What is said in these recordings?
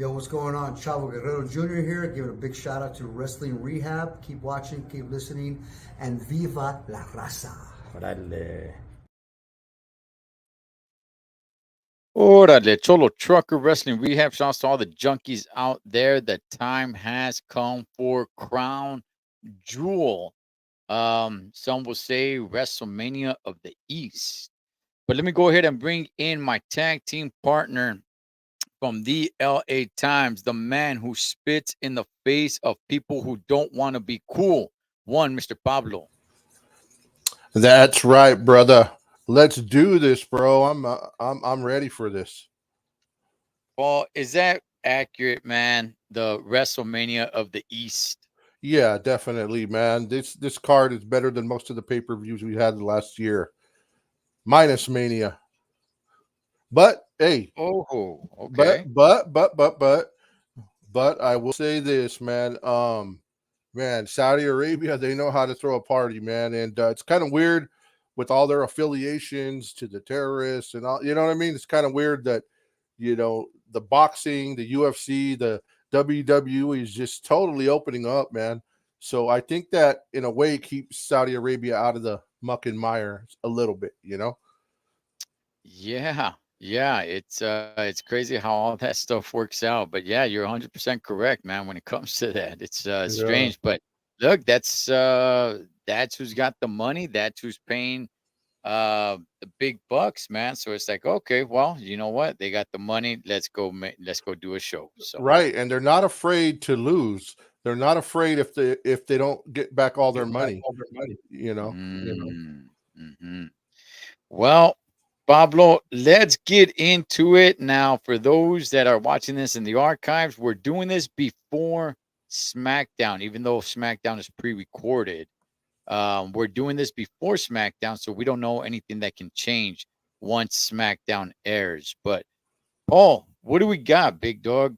Yo, what's going on? Chavo Guerrero Jr. here, giving a big shout out to Wrestling Rehab. Keep watching, keep listening, and Viva la Raza. Órale. Órale, Cholo Trucker Wrestling Rehab. Shouts to all the junkies out there. The time has come for Crown Jewel. Some will say WrestleMania of the East. But let me go ahead and bring in my tag team partner from the LA Times, the man who spits in the face of people who don't want to be cool. One, Mr. Pablo. That's right, brother. Let's do this, bro. I'm ready for this. Well, is that accurate, man? The WrestleMania of the East. Yeah, definitely, man. This card is better than most of the pay-per-views we had last year. Minus Mania. But hey, Oh, but okay. but but but but but I will say this, man. Man, Saudi Arabia, they know how to throw a party, man, and it's kind of weird with all their affiliations to the terrorists and all. You know what I mean? It's kind of weird that the boxing, the UFC, the WWE is just totally opening up, man. So I think that in a way keeps Saudi Arabia out of the muck and mire a little bit. Yeah. It's crazy how all that stuff works out. But yeah, you're 100% correct, man, when it comes to that. It's Yeah. strange, but look, that's who's got the money, that's who's paying the big bucks, man. So it's like, okay, well, you know what? They got the money. Let's go do a show. So Right, and they're not afraid to lose. They're not afraid if they don't get back all their money. You know. mm-hmm. Well, Pablo, let's get into it now. For those that are watching this in the archives, we're doing this before SmackDown, even though SmackDown is pre-recorded. We're doing this before SmackDown, so we don't know anything that can change once SmackDown airs. But Paul, what do we got, big dog?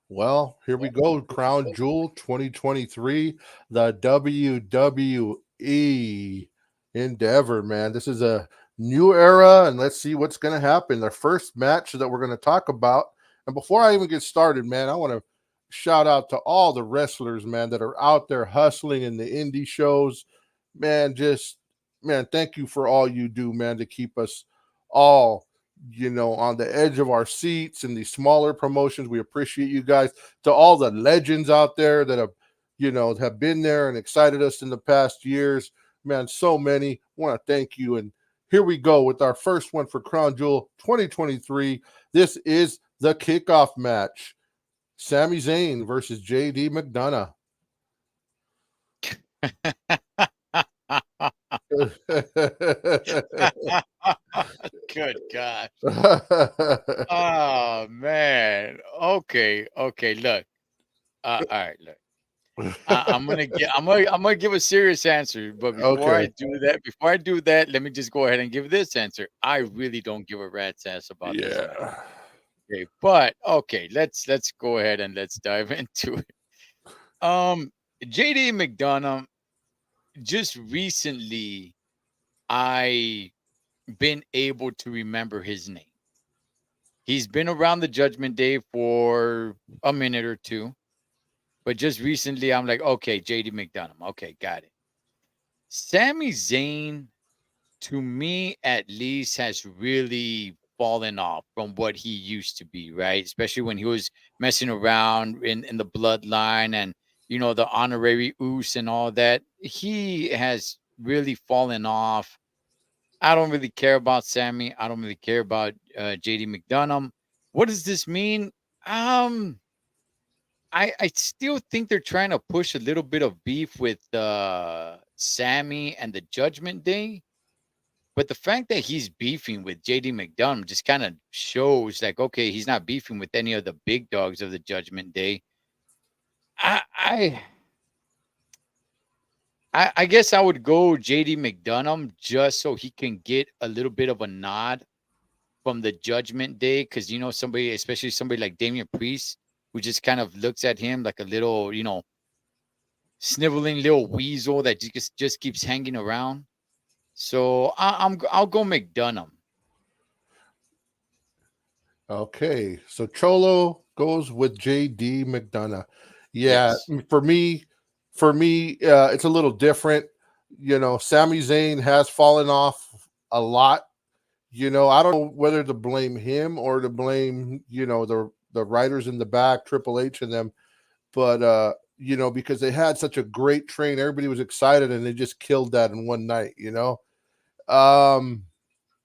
Well, here we go. Crown Jewel 2023, the WWE Endeavor, man. This is a new era, and let's see what's going to happen. The first match that we're going to talk about. And before I even get started, man, I want to shout out to all the wrestlers, man, that are out there hustling in the indie shows. Man, man, thank you for all you do, man, to keep us all on the edge of our seats in these smaller promotions. We appreciate you guys. To all the legends out there that have been there and excited us in the past years, man, so many. Want to thank you. And here we go with our first one for Crown Jewel 2023. This is the kickoff match. Sami Zayn versus JD McDonough. Good gosh. Oh man. Okay. Look. All right. Look. I'm gonna give a serious answer, but Okay. before I do that, let me just go ahead and give this answer. I really don't give a rat's ass about this match. Yeah. Okay, but okay, let's go ahead and let's dive into it. Um, JD McDonough, just recently, I been able to remember his name. He's been around the Judgment Day for a minute or two, but just recently, I'm like, okay, JD McDonough. Okay, got it. Sami Zayn, to me at least, has really fallen off from what he used to be, right? Especially when he was messing around in the bloodline and the honorary Oos and all that. He has really fallen off. I don't really care about Sammy. I don't really care about JD McDonough. What does this mean? Um, I still think they're trying to push a little bit of beef with Sammy and the Judgment Day. But the fact that he's beefing with JD McDonough just kind of shows like, okay, he's not beefing with any of the big dogs of the Judgment Day. I I I guess I would go JD McDonough just so he can get a little bit of a nod from the Judgment Day, because somebody, especially somebody like Damian Priest, who just kind of looks at him like a little, sniveling little weasel that just keeps hanging around. So I'll go McDonough. Okay. So Cholo, goes with JD McDonough. Yeah, Yes. for me, it's a little different. Sami Zayn has fallen off a lot. I don't know whether to blame him or to blame, the writers in the back, Triple H and them, but because they had such a great train, everybody was excited and they just killed that in one night. Um,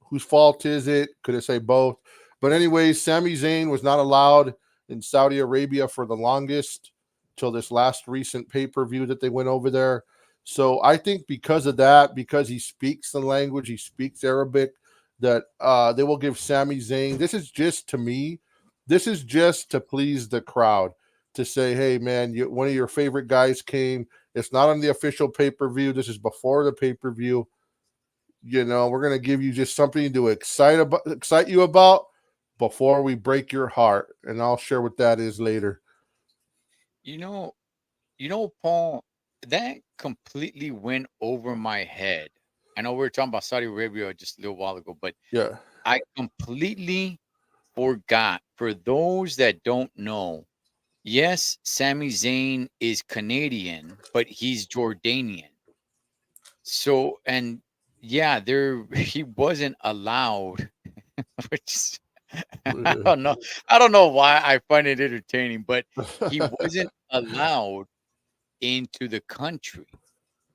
whose fault is it? Could I say both? But anyways, Sami Zayn was not allowed in Saudi Arabia for the longest till this last recent pay-per-view that they went over there. So I think because of that, because he speaks the language, he speaks Arabic, that they will give Sami Zayn. This is just to me, this is just to please the crowd, to say, hey man, one of your favorite guys came. It's not on the official pay-per-view. This is before the pay-per-view. We're gonna give you just something to excite you about before we break your heart, and I'll share what that is later. You know, Paul, that completely went over my head. I know we were talking about Saudi Arabia just a little while ago, but Yeah, I completely forgot. For those that don't know, yes, Sami Zayn is Canadian, but he's Jordanian. So, and yeah, there he wasn't allowed, which is- I don't know. I don't know why I find it entertaining, but he wasn't allowed into the country.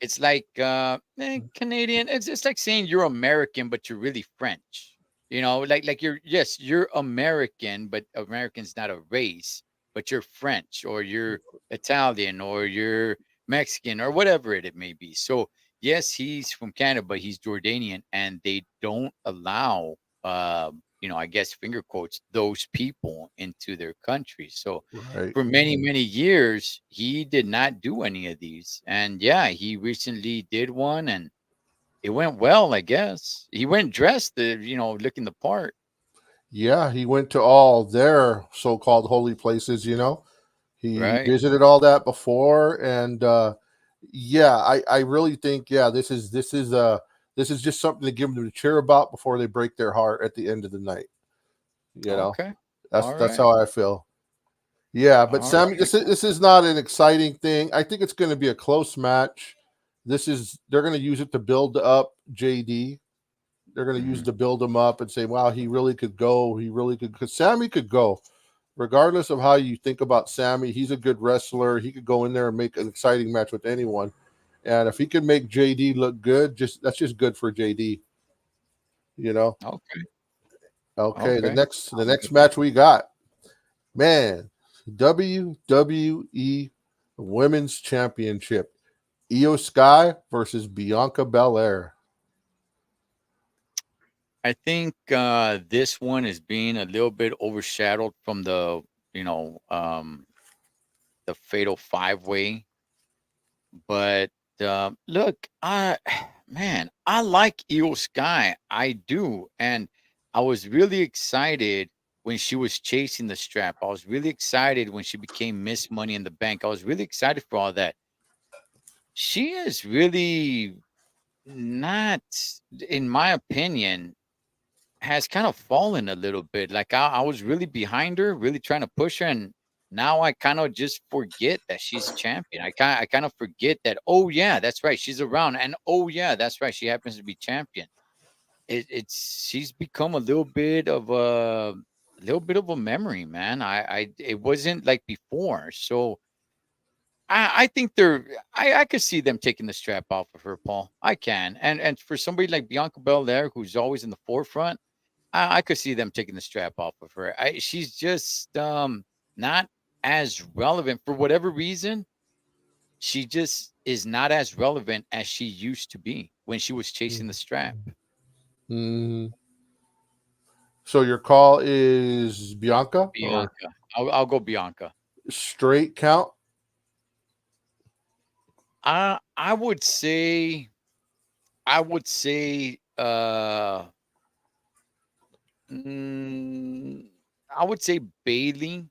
It's like Canadian. It's like saying you're American, but you're really French. Like you're American, but American's not a race, but you're French or you're Italian or you're Mexican or whatever it may be. So yes, he's from Canada, but he's Jordanian, and they don't allow I guess finger quotes those people into their country. So right. for many years he did not do any of these, and yeah, he recently did one and it went well. I guess he went dressed looking the part. Yeah, he went to all their so-called holy places. He Right. visited all that before, and yeah, I really think, yeah, this is just something to give them to cheer about before they break their heart at the end of the night. You know, Okay. that's All how I feel. Yeah, but all Sammy, right. this is not an exciting thing. I think it's going to be a close match. They're going to use it to build up JD. They're going to use Mhm. to build him up and say, wow, he really could go. He really could, because Sammy could go. Regardless of how you think about Sammy, he's a good wrestler. He could go in there and make an exciting match with anyone. And if he can make JD look good, that's just good for JD. You know. Okay. Okay, the Okay. next match we got, man, WWE Women's Championship, Io Sky versus Bianca Belair. I think this one is being a little bit overshadowed from you know um the fatal five way. But look, man, I like Io Sky. I do. And I was really excited when she was chasing the strap. I was really excited when she became Miss Money in the Bank. I was really excited for all that. She is really not, in my opinion, has kind of fallen a little bit. Like I was really behind her, really trying to push her, and now I kind of just forget that she's champion. I kind of forget that. Oh yeah, that's right, she's around, and oh yeah, that's right, she happens to be champion. She's become a little bit of a memory, man. It wasn't like before, so. I think I could see them taking the strap off of her, Paul. I can. And for somebody like Bianca Belair, who's always in the forefront, I could see them taking the strap off of her. She's just not as relevant for whatever reason. She just is not as relevant as she used to be when she was chasing the strap. Mhm. So your call is Bianca or Bianca, I'll go Bianca. straight count? I would say I would say mm, I would say Bailey,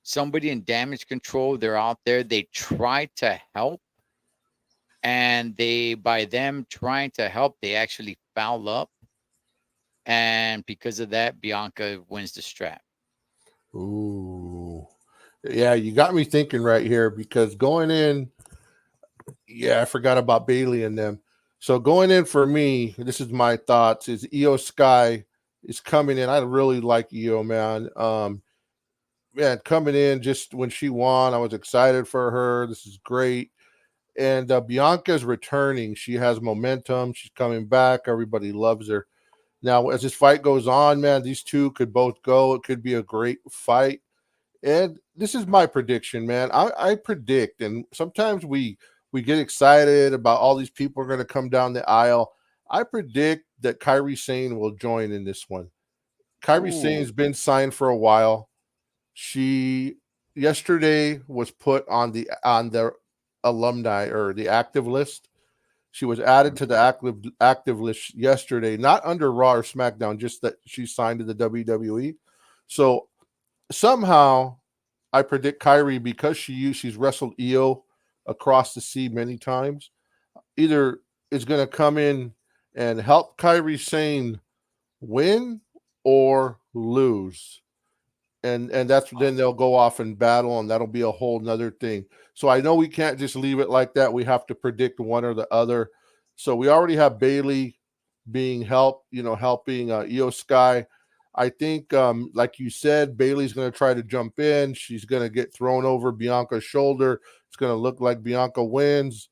somebody in damage control. They're out there. They try to help, and by them trying to help, they actually foul up, and because of that, Bianca wins the strap. Ooh. Yeah, you got me thinking right here because going in, yeah, I forgot about Bailey and them. So going in for me, this is my thoughts, is Io Sky is coming in. I really like Io, man. Man, coming in just when she won, I was excited for her. This is great. And Bianca's returning. She has momentum. She's coming back. Everybody loves her. Now, as this fight goes on, man, these two could both go. It could be a great fight. And this is my prediction, man. I predict, and sometimes we get excited about all these people are going to come down the aisle. I predict that Kyrie Sane will join in this one. Kyrie Ooh. Sane's been signed for a while. She yesterday was put on the alumni or the active list. She was added to the active list yesterday, not under Raw or SmackDown, just that she signed to the WWE. So somehow I predict Kyrie, because she's wrestled Io across the sea many times, either is going to come in and help Kyrie Sane win or lose. And that's then they'll go off and battle, and that'll be a whole nother thing. So I know we can't just leave it like that. We have to predict one or the other. So we already have Bailey being helping Io Sky. I think, like you said, Bailey's going to try to jump in. She's going to get thrown over Bianca's shoulder. It's going to look like Bianca wins,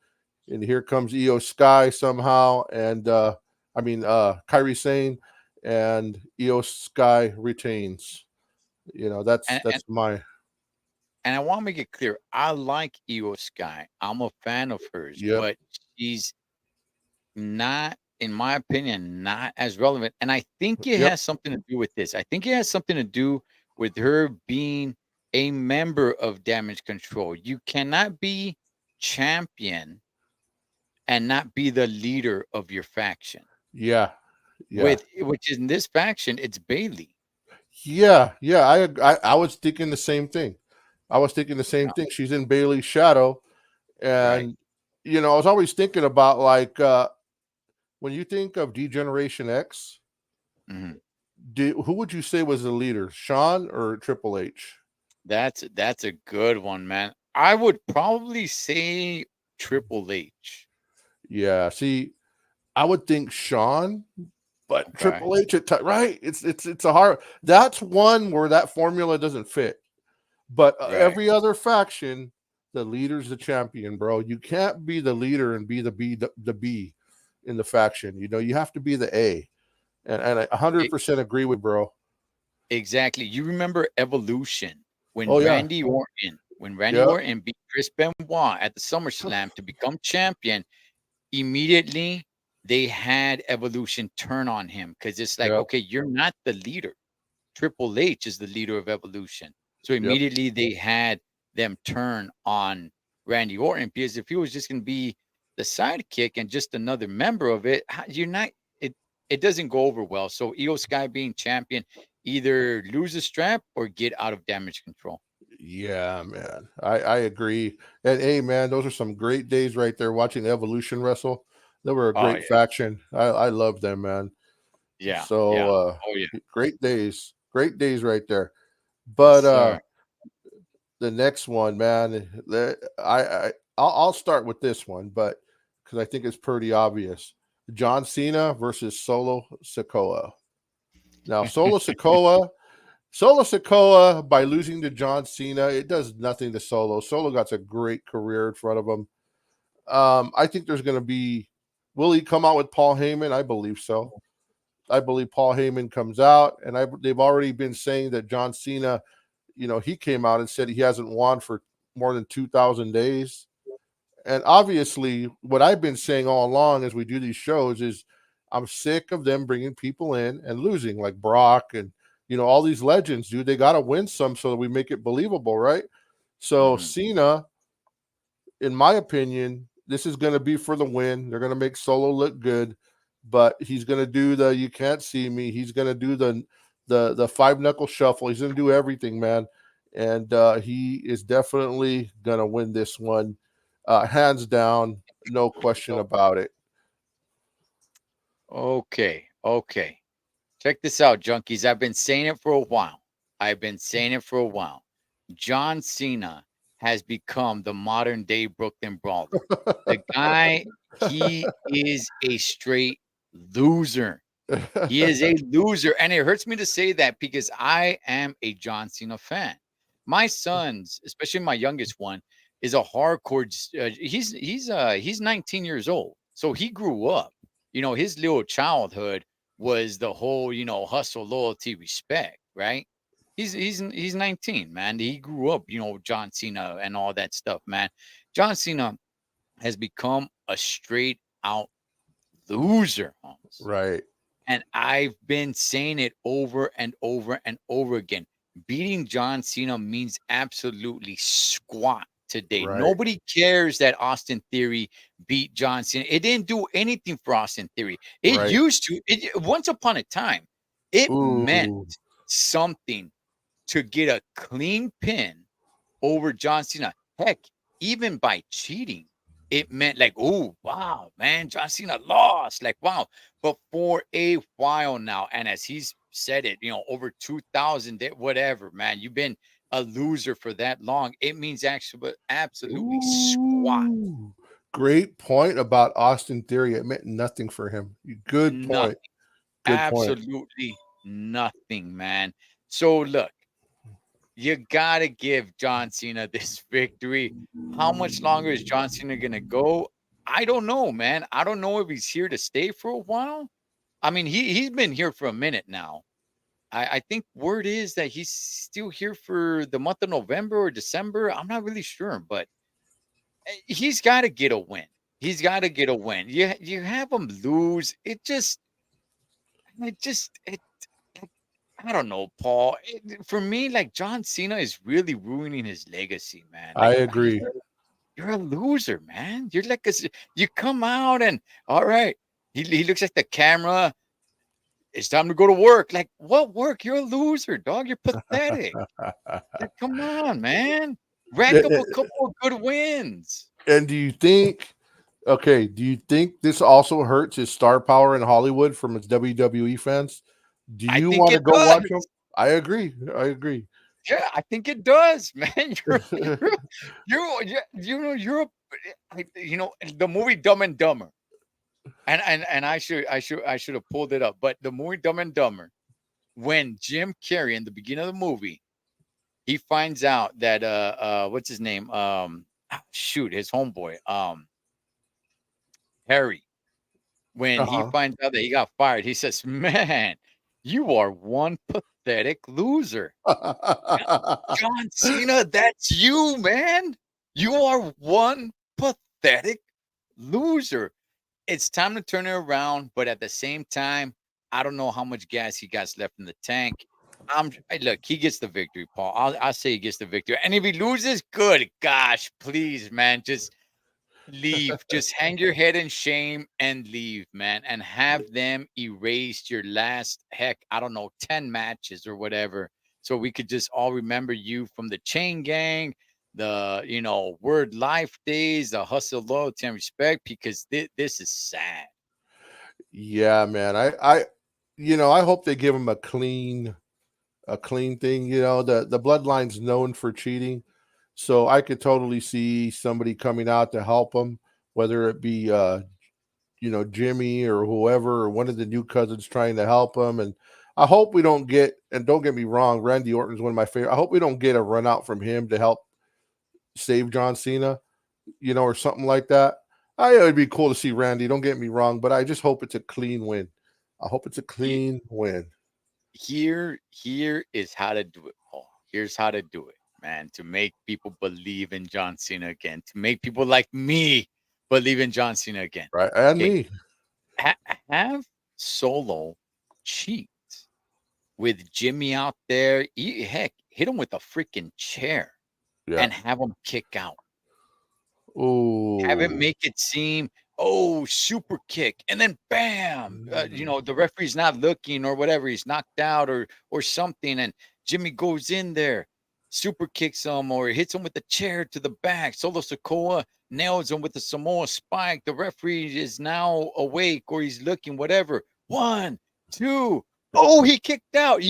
and here comes Io Sky somehow, and Kyrie Sane, and Io Sky retains. That's And, and that's my and I want to make it clear. I like Io Sky. I'm a fan of hers, yep, but she's not, in my opinion, not as relevant. And I think it yep, has something to do with this. I think it has something to do with her being a member of Damage Control. You cannot be champion and not be the leader of your faction. yeah, yeah, With which in this faction, it's Bailey. yeah. I was thinking the same thing. I was thinking the same Yeah, thing. She's in Bailey's shadow, right. and I was always thinking about, like, when you think of Degeneration X, Mhm. who would you say was the leader, Sean or Triple H? That's a good one, man. I would probably say Triple H. Yeah, see, I would think Sean, but Okay. Triple H right? It's a hard. That's one where that formula doesn't fit. But Right. every other faction, the leader's the champion, bro. You can't be the leader and be the B in the faction. You have to be the A. And I E 100% agree with bro. exactly. You remember Evolution Oh yeah. when Randy Yep. Orton beat Chris Benoit at the SummerSlam to become champion, immediately they had Evolution turn on him because it's like, Yep. okay, you're not the leader. Triple H is the leader of Evolution. So Yep. immediately they had them turn on Randy Orton because if he was just going to be the sidekick and just another member of it, you're not. It doesn't go over well. So Io Sky being champion, either lose the strap or get out of Damage Control. Yeah, man. I agree. And hey, man, those are some great days right there watching Evolution wrestle. They were a Oh great yeah, faction. I love them, man. yeah, So yeah. Oh yeah, great days. Great days right there. yes, But sir. the next one, man, I'll start with this one, but because I think it's pretty obvious. John Cena versus Solo Sikoa. Now, Solo Sikoa, by losing to John Cena, it does nothing to Solo. Solo got a great career in front of him. I think there's going to be. Will he come out with Paul Heyman? I believe so. I believe Paul Heyman comes out, and they've already been saying that John Cena, he came out and said he hasn't won for more than 2,000 days. And obviously, what I've been saying all along as we do these shows is I'm sick of them bringing people in and losing, like Brock and, all these legends, dude. They got to win some so that we make it believable, right? So Mhm. Cena, in my opinion, this is going to be for the win. They're going to make Solo look good, but he's going to do the "you can't see me." He's going to do the five knuckle shuffle. He's going to do everything, man, and he is definitely going to win this one, hands down, no question about it. Okay, okay. Check this out, junkies. I've been saying it for a while. I've been saying it for a while. John Cena has become the modern day Brooklyn Brawler. The guy, he is a straight loser. He is a loser. And it hurts me to say that because I am a John Cena fan. My sons, especially my youngest one, is a hardcore. He's 19 years old, so he grew up. His little childhood was the whole hustle, loyalty, respect. Right? He's 19, man. He grew up, John Cena and all that stuff, man. John Cena has become a straight out loser, Holmes. Right. And I've been saying it over and over and over again. Beating John Cena means absolutely squat today. Right. Nobody cares that Austin Theory beat John Cena. It didn't do anything for Austin Theory. It Right. used to. Once upon a time, it meant Ooh. something to get a clean pin over John Cena. Heck, even by cheating, it meant like, oh, wow, man, John Cena lost. Like, wow. But for a while now, and as he's said it, over 2,000, whatever, man, you've been a loser for that long. It means absolutely squat. Ooh. Great point about Austin Theory. It meant nothing for him. Good Nothing. point. Good point. Absolutely nothing, man. So look, you gotta give John Cena this victory. How much longer is John Cena gonna go? I don't know, man. I don't know if he's here to stay for a while. I mean, he's been here for a minute now. I think word is that he's still here for the month of November or December. I'm not really sure, but he's got to get a win. He's got to get a win. You have him lose. It I don't know, Paul. For me, like John Cena is really ruining his legacy, man. I Like, agree. you're a loser, man. You're like you come out and all right. He looks at the camera. It's time to go to work. Like, what work? You're a loser, dog. You're pathetic. Like, come on, man. Rack up a couple of good wins. And do you think this also hurts his star power in Hollywood from his WWE fans? Do I you think want to it go watch does. him? I agree. I agree. Yeah, I think it does, man. You're the movie Dumb and Dumber. And I should have pulled it up. But the movie Dumb and Dumber, when Jim Carrey in the beginning of the movie, he finds out that what's his name? His homeboy, Harry. When he Uh-huh. finds out that he got fired, he says, "Man, you are one pathetic loser." John Cena, that's you, man. You are one pathetic loser. It's time to turn it around, but at the same time, I don't know how much gas he got left in the tank. Look, he gets the victory, Paul. I'll say he gets the victory. And if he loses, good gosh, please, man, just leave. Just hang your head in shame and leave, man, and have them erase your last, heck, I don't know, 10 matches or whatever. So we could just all remember you from the Chain Gang, the Word Life days, the hustle, loyalty, and respect, because this is sad. Yeah, man. I hope they give him a clean thing. The bloodline's known for cheating. So I could totally see somebody coming out to help him, whether it be Jimmy or whoever, or one of the new cousins trying to help him. And I hope we don't get, and don't get me wrong, Randy Orton's one of my favorite. I hope we don't get a run out from him to help save John Cena, or something like that. It would be cool to see Randy, don't get me wrong, but I just hope it's a clean win. I hope it's a clean win. Here is how to do it, Paul. Here's how to do it, man, to make people believe in John Cena again, to make people like me believe in John Cena again. Right. And Okay. me. Have Solo cheat with Jimmy out there. Heck, hit him with a freaking chair and Yeah. have him kick out. Oh. Have him make it seem, oh, super kick, and then bam, the referee's not looking or whatever, he's knocked out or something, and Jimmy goes in there, super kicks him or hits him with the chair to the back. Solo Sikoa nails him with the Samoa spike. The referee is now awake or he's looking, whatever. 1, 2. Oh, he kicked out.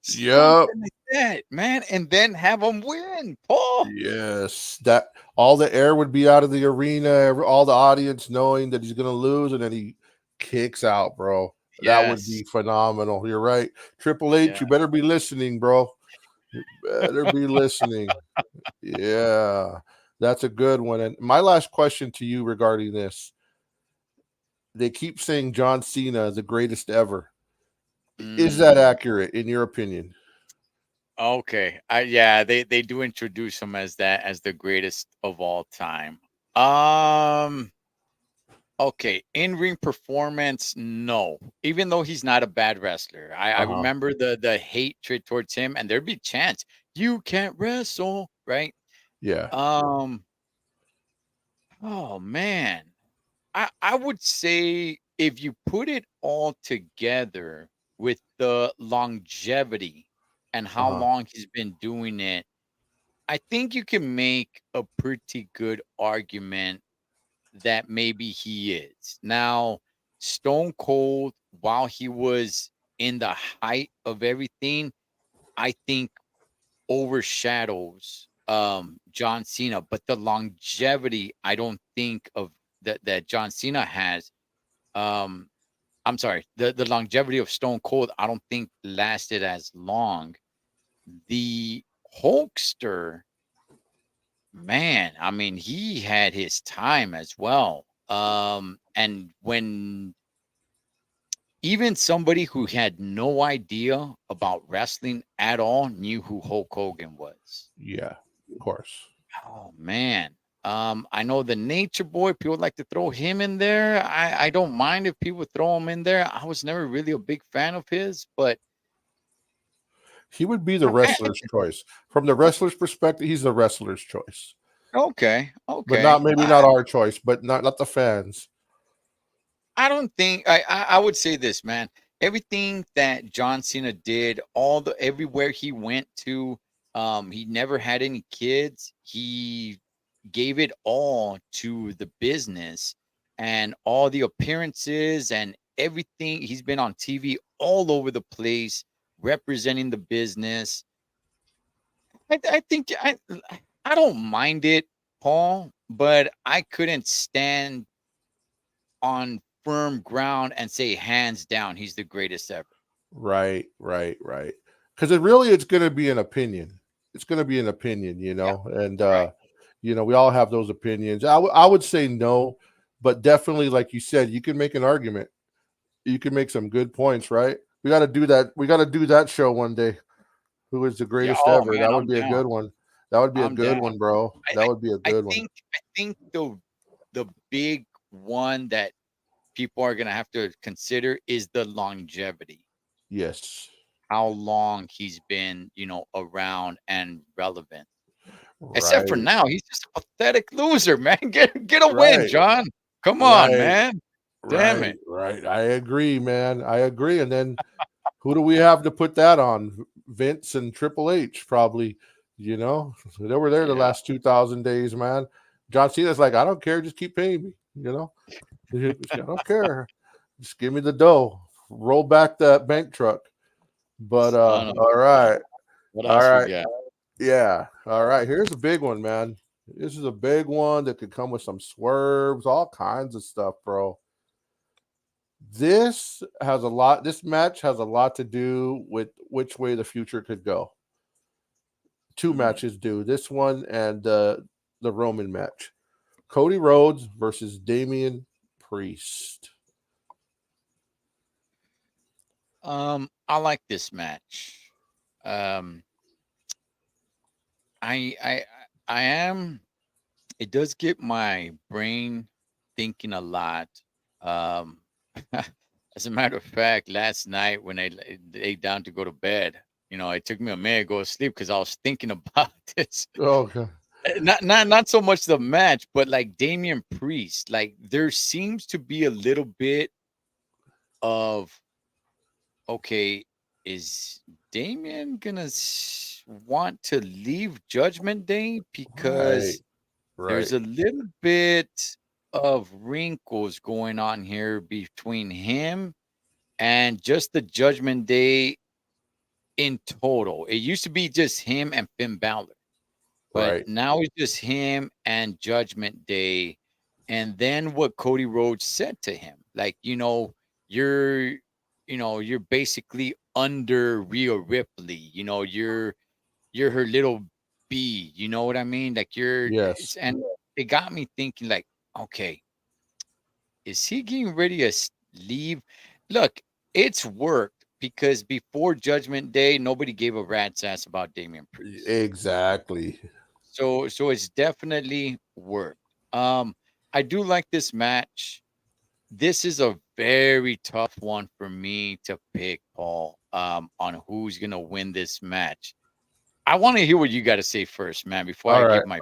Yep. Something like that, man, and then have him win, Paul. Yes, that all the air would be out of the arena, all the audience knowing that he's going to lose, and then he kicks out, bro. That would Yes. be phenomenal. You're right. Triple H, Yeah. you better be listening, bro. You better be listening. Yeah, that's a good one. And my last question to you regarding this, they keep saying John Cena is the greatest ever. Is that Mm, accurate in your opinion? okay. Yeah, they do introduce him as that as the greatest of all time. Um. Okay, in-ring performance, no. Even though he's not a bad wrestler, I Uh-huh. remember the hatred towards him, and there'd be chants, "You can't wrestle," right? Yeah. Um. Oh man, I would say if you put it all together with the longevity and how Uh-huh. long he's been doing it, I think you can make a pretty good argument that maybe he is. Now, Stone Cold, while he was in the height of everything, I think overshadows John Cena, but the longevity I don't think of that John Cena has. Um I'm sorry, the longevity of Stone Cold I don't think lasted as long. The Hulkster, man, I mean, he had his time as well. And when even somebody who had no idea about wrestling at all knew who Hulk Hogan was. Yeah. Of course. Oh man. I know the Nature Boy, people like to throw him in there. I don't mind if people throw him in there. I was never really a big fan of his, but He would be the I wrestler's choice. From the wrestler's perspective, he's the wrestler's choice. okay, But okay. not maybe not our choice, but not the fans. I don't think I would say this, man. Everything that John Cena did, all the everywhere he went to, he never had any kids. He gave it all to the business and all the appearances and everything. He's been on TV all over the place representing the business. I think I don't mind it, Paul, but I couldn't stand on firm ground and say hands down he's the greatest ever. Right, right, right. Because it's going to be an opinion. It's going to be an opinion, Yeah, and right. we all have those opinions. I would say no, but definitely, like you said, you can make an argument. You can make some good points, right? We got to do that. We got to do that show one day. Who is the Yeah. greatest Oh ever? man, That would I'm be a down. good one. That would be a I'm good down. one, bro. I, That I would be a I good one. think the big one that people are gonna have to consider is the longevity. Yes. How long he's been, around and relevant. Except for Right. now, he's just a pathetic loser, man. Get a win, Right. John. Come on, Right. man. Damn Right. it. Right. I agree, man. I agree. And then who do we have to put that on? Vince and Triple H, probably. They were there the Yeah. last 2,000 days, man. John Cena's like, I don't care. Just keep paying me. I don't care. Just give me the dough. Roll back that bank truck. But Son of all a gun. right. What All else we right. got? Yeah. All right. Here's a big one, man. This is a big one that could come with some swerves, all kinds of stuff, bro. This match has a lot to do with which way the future could go. Two Mm. matches do. This one and the Roman match. Cody Rhodes versus Damian Priest. I like this match. Um, I I I am. It does get my brain thinking a lot. Um, as a matter of fact, last night when I lay down to go to bed, it took me a minute to go to sleep because I was thinking about this. Okay. Not so much the match, but like Damian Priest. Like there seems to be a little bit of okay, is Damien gonna want to leave Judgment Day Right. because there's Right. a little bit of wrinkles going on here between him and just the Judgment Day in total. It used to be just him and Finn Balor, but Right. now it's just him and Judgment Day. And then what Cody Rhodes said to him, like, you're, you're basically under Rhea Ripley. You're her little bee. You know what I mean? Like Yes. and it got me thinking, like, okay, is he getting ready to leave? Look, it's worked because before Judgment Day, nobody gave a rat's ass about Damian Priest. Exactly. So it's definitely worked. Um, I do like this match. This is a very tough one for me to pick, Paul, on who's gonna win this match. I want to hear what you got to say first, man, before I All right. give my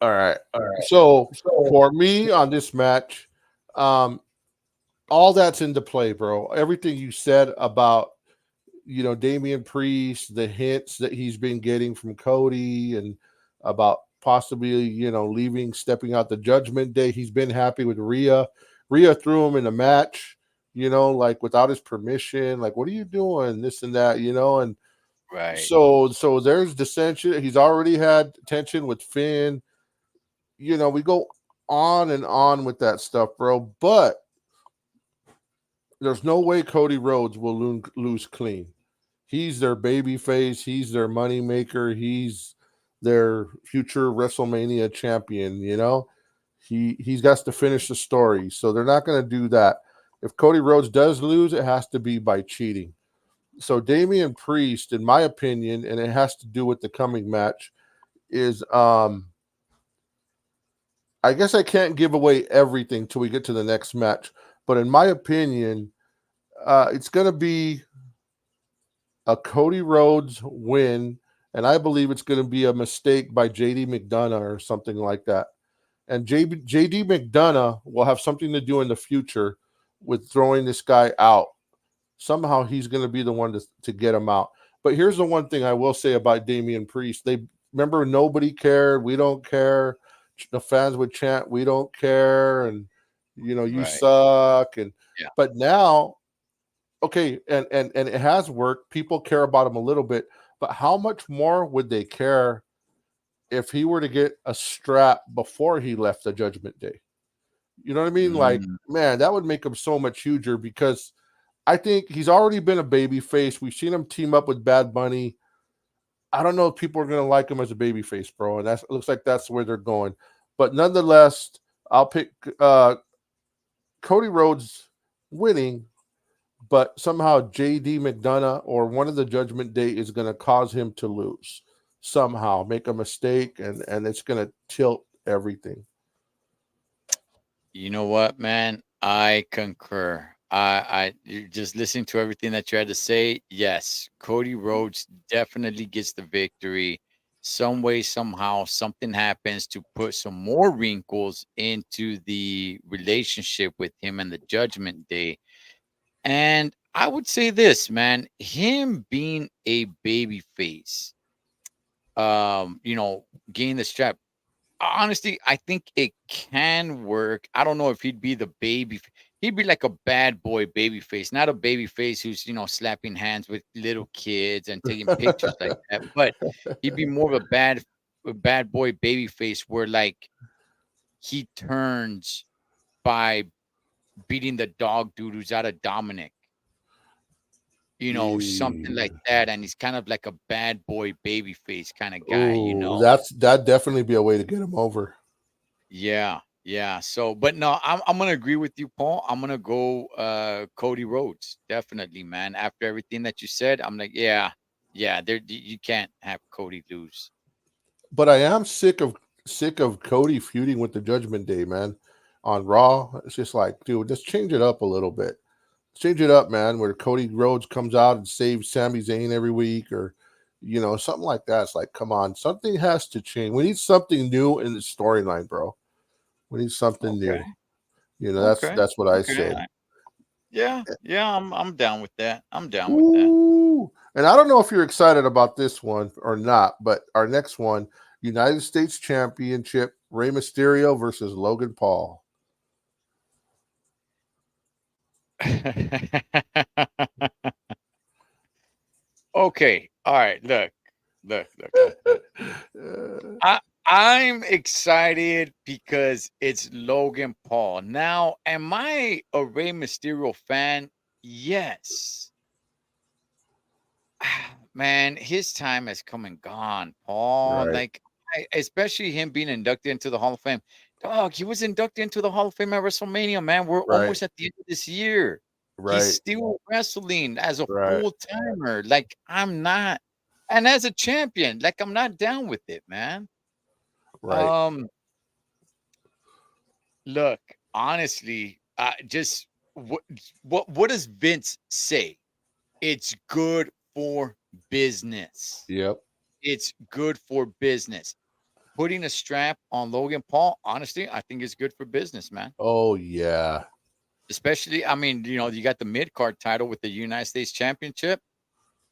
All right. So for me on this match, um, all that's into play, bro. Everything you said about Damian Priest, the hints that he's been getting from Cody, and about possibly leaving, stepping out the Judgment Day. He's been happy with Rhea. Rhea threw him in a match, like without his permission. Like, what are you doing? This and that, and right. so there's dissension. He's already had tension with Finn. We go on and on with that stuff, bro. But there's no way Cody Rhodes will lose clean. He's their baby face. He's their money maker. He's their future WrestleMania champion. He's got to finish the story. So they're not going to do that. If Cody Rhodes does lose, it has to be by cheating. So Damian Priest, in my opinion, and it has to do with the coming match, is I guess I can't give away everything till we get to the next match. But in my opinion, it's going to be a Cody Rhodes win, and I believe it's going to be a mistake by JD McDonough or something like that. And JD McDonough will have something to do in the future with throwing this guy out. Somehow he's going to be the one to get him out. But here's the one thing I will say about Damian Priest. They remember nobody cared. We don't care. The fans would chant, "We don't care," and you Right. suck. And Yeah. but now, okay, and it has worked. People care about him a little bit, but how much more would they care if he were to get a strap before he left the Judgment Day? You know what I mean? Like, man, that would make him so much huger, because I think he's already been a baby face. We've seen him team up with Bad Bunny. I don't know if people are going to like him as a baby face, bro. And that looks like that's where they're going. But nonetheless, I'll pick Cody Rhodes winning, but somehow JD McDonough or one of the Judgment Day is going to cause him to lose. Somehow make a mistake, and it's going to tilt everything. You know what, man? I concur. You're just listening to everything that you had to say. Yes, Cody Rhodes definitely gets the victory. Some way, somehow, something happens to put some more wrinkles into the relationship with him and the Judgment Day. And I would say this, man, him being a baby face, gain the strap. Honestly, I think it can work. I don't know if he'd be the baby. He'd be like a bad boy baby face, not a baby face who's, slapping hands with little kids and taking pictures like that. But he'd be more of a bad boy baby face where, like, he turns by beating the dog dude who's out of Dominic. Something like that. And he's kind of like a bad boy baby face kind of guy, That'd definitely be a way to get him over. Yeah. So, but no, I'm gonna agree with you, Paul. I'm gonna go Cody Rhodes, definitely, man. After everything that you said, I'm like, yeah. There, you can't have Cody lose. But I am sick of Cody feuding with the Judgment Day, man. On Raw, it's just like, dude, just change it up a little bit. Change it up, man. Where Cody Rhodes comes out and saves Sami Zayn every week, or something like that. It's like, come on, something has to change. We need something new in the storyline, bro. We need something new. That's what I say. Yeah, I'm down with that. I'm down with that. And I don't know if you're excited about this one or not, but our next one, United States Championship, Rey Mysterio versus Logan Paul. Okay. All right. Look. I'm excited because it's Logan Paul. Now, am I a Rey Mysterio fan? Yes. Man, his time has come and gone, Paul. Right, Like, especially him being inducted into the Hall of Fame. Dog, he was inducted into the Hall of Fame at WrestleMania, man. We're right, almost at the end of this year. He's right, still wrestling as a right, full timer. Like, I'm not, and as a champion, like, I'm not down with it, man. right. Um, Look, honestly, just what does Vince say? It's good for business. Yep. It's good for business. Putting a strap on Logan Paul, honestly, I think is good for business, man. Oh yeah. Especially, I mean, you got the mid card title with the United States Championship.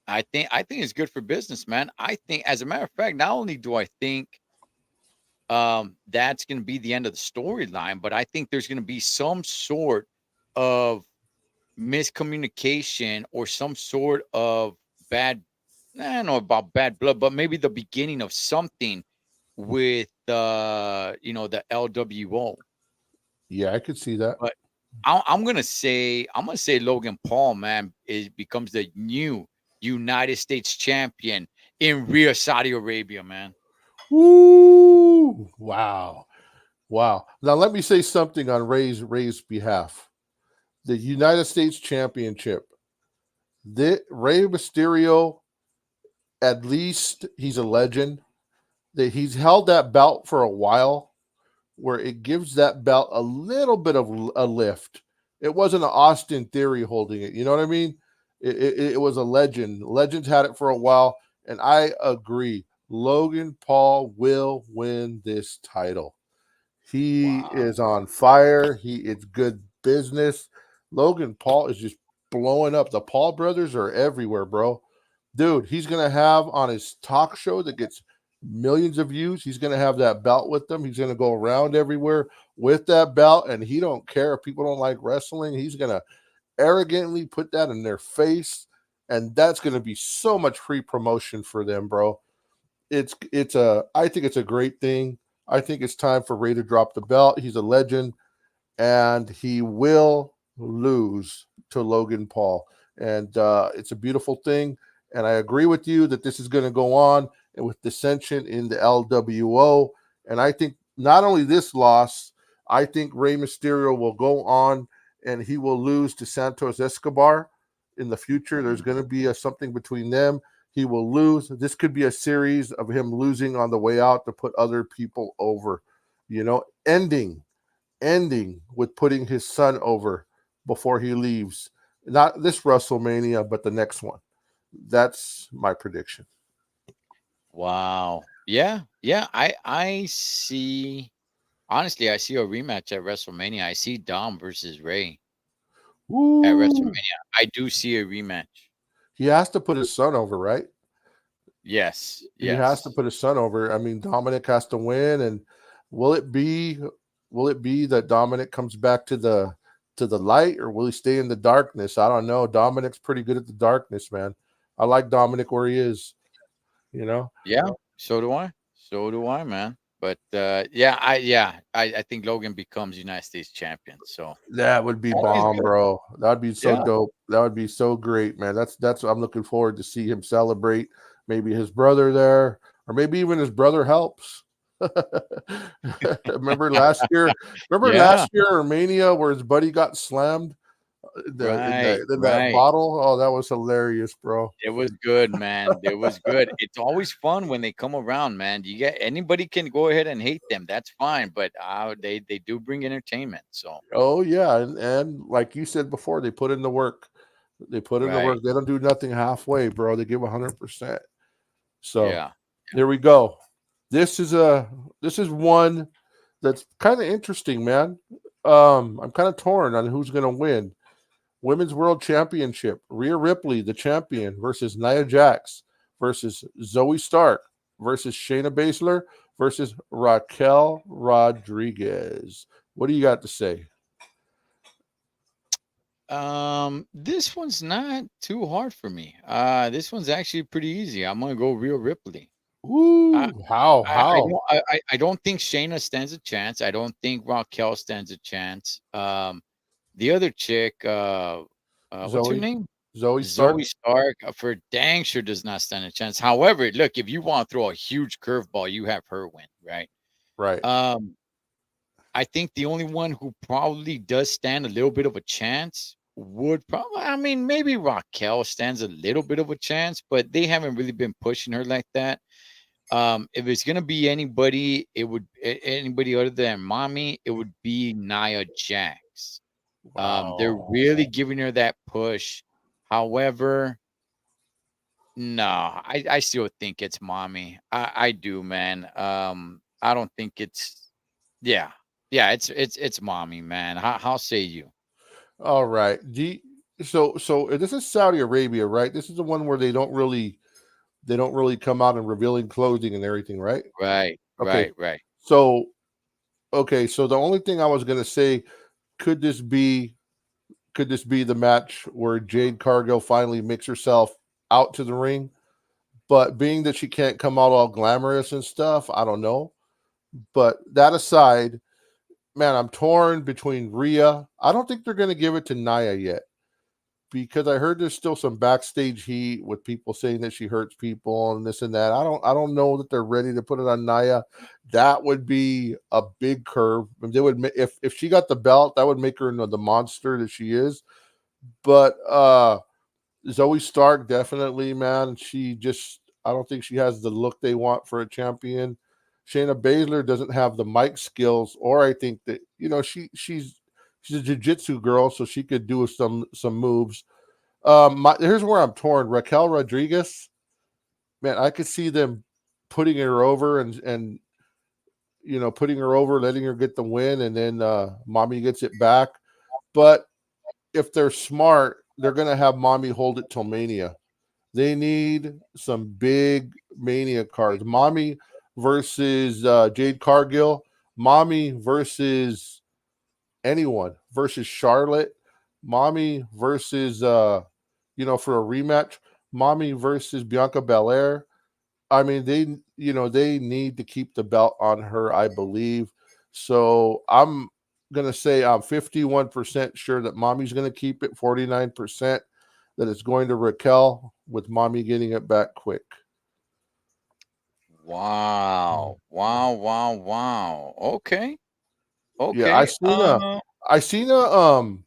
I think it's good for business, man. I think, as a matter of fact, not only do I think that's going to be the end of the storyline, but I think there's going to be some sort of miscommunication or some sort of bad, I don't know about bad blood, but maybe the beginning of something with the LWO. Yeah, I could see that. But I'm gonna say Logan Paul, man, becomes the new United States champion in Riyadh, Saudi Arabia, man. Woo! Wow. Wow. Now let me say something on Ray's behalf. The United States Championship. Rey Mysterio, at least he's a legend. That he's held that belt for a while, where it gives that belt a little bit of a lift. It wasn't an Austin Theory holding it. You know what I mean? It was a legend. Legends had it for a while, and I agree. Logan Paul will win this title. He Wow. is on fire. It's good business. Logan Paul is just blowing up. The Paul brothers are everywhere, bro. Dude, he's gonna have on his talk show that gets millions of views. He's gonna have that belt with them. He's gonna go around everywhere with that belt, and he don't care if people don't like wrestling. He's gonna arrogantly put that in their face, and that's gonna be so much free promotion for them, bro. I think it's a great thing. I think it's time for Ray to drop the belt. He's a legend, and he will lose to Logan Paul. And it's a beautiful thing. And I agree with you that this is going to go on and with dissension in the LWO. And I think not only this loss, I think Rey Mysterio will go on and he will lose to Santos Escobar in the future. There's going to be something between them. He will lose. This could be a series of him losing on the way out to put other people over, ending with putting his son over before he leaves. Not this WrestleMania, but the next one. That's my prediction. Wow. Yeah. Yeah. I see. Honestly, I see a rematch at WrestleMania. I see Dom versus Ray at Woo! WrestleMania. I do see a rematch. He has to put his son over, right? Yes. He has to Yes. put his son over. I mean, Dominic has to win, and will it be that Dominic comes back to the light, or will he stay in the darkness? I don't know. Dominic's pretty good at the darkness, man. I like Dominic where he is, you know. Yeah. So do I. So do I, man. But I think Logan becomes United States champion. So That would be he's bomb, good. bro. That'd be so Yeah. dope. That would be so great, man. That's what I'm looking forward to see him celebrate. Maybe his brother there, or maybe even his brother helps. Remember last year? Remember Yeah. last year in Romania where his buddy got slammed Right. in that Right. bottle? Oh, that was hilarious, bro. It was good, man. It was good. It's always fun when they come around, man. You get anybody can go ahead and hate them. That's fine, but they do bring entertainment. So Oh yeah, and like you said before, they put in the work. They put in the work. right. They don't do nothing halfway, bro. They give 100%. So Yeah. there we go. This is one that's kind of interesting, man. I'm kind of torn on who's going to win. Women's World Championship: Rhea Ripley, the champion, versus Nia Jax, versus Zoe Stark, versus Shayna Baszler, versus Raquel Rodriguez. What do you got to say? This one's not too hard for me. This one's actually pretty easy. I'm gonna go Rhea Ripley. I Ooh, how? I How? don't I don't think Shayna stands a chance. I don't think Raquel stands a chance. The other chick, what's her Zoe? name? Zoe Stark? Zoe Stark, for dang sure does not stand a chance. However, look, if you want to throw a huge curveball, you have her win, right? Right. Um, I think the only one who probably does stand a little bit of a chance would probably, I mean, maybe Raquel stands a little bit of a chance, but they haven't really been pushing her like that. If it's gonna be anybody, it would anybody other than mommy, it would be Nia Jax. They're Wow. really giving her that push. However, no, I still think it's mommy. I do, man. I don't think it's yeah. Yeah, it's mommy, man. How say you? All right. So this is Saudi Arabia, right? This is the one where they don't really come out and revealing clothing and everything, right? Right, Okay. right, right. So so the only thing I was gonna say, could this be could this be the match where Jade Cargill finally makes herself out to the ring? But being that she can't come out all glamorous and stuff, I don't know. But that aside, man, I'm torn between Rhea. I don't think they're going to give it to Nia yet because I heard there's still some backstage heat with people saying that she hurts people and this and that. I don't know that they're ready to put it on Nia. That would be a big curve. They would if she got the belt, that would make her into the monster that she is. But Zoe Stark definitely, man. She just I don't think she has the look they want for a champion. Shayna Baszler doesn't have the mic skills, or I think that she's a jiu-jitsu girl, so she could do some moves. Here's where I'm torn. Raquel Rodriguez, man, I could see them putting her over and putting her over, letting her get the win, and then mommy gets it back. But if they're smart, they're gonna have mommy hold it till Mania. They need some big Mania cards. Mommy versus Jade Cargill. Mommy versus anyone versus Charlotte. Mommy versus for a rematch. Mommy versus Bianca Belair. I mean, they need to keep the belt on her, I believe. So I'm gonna say I'm 51% sure that mommy's gonna keep it, 49% that it's going to Raquel, with mommy getting it back quick. Wow. Wow, wow, wow. Okay. Yeah, Okay. I seen a um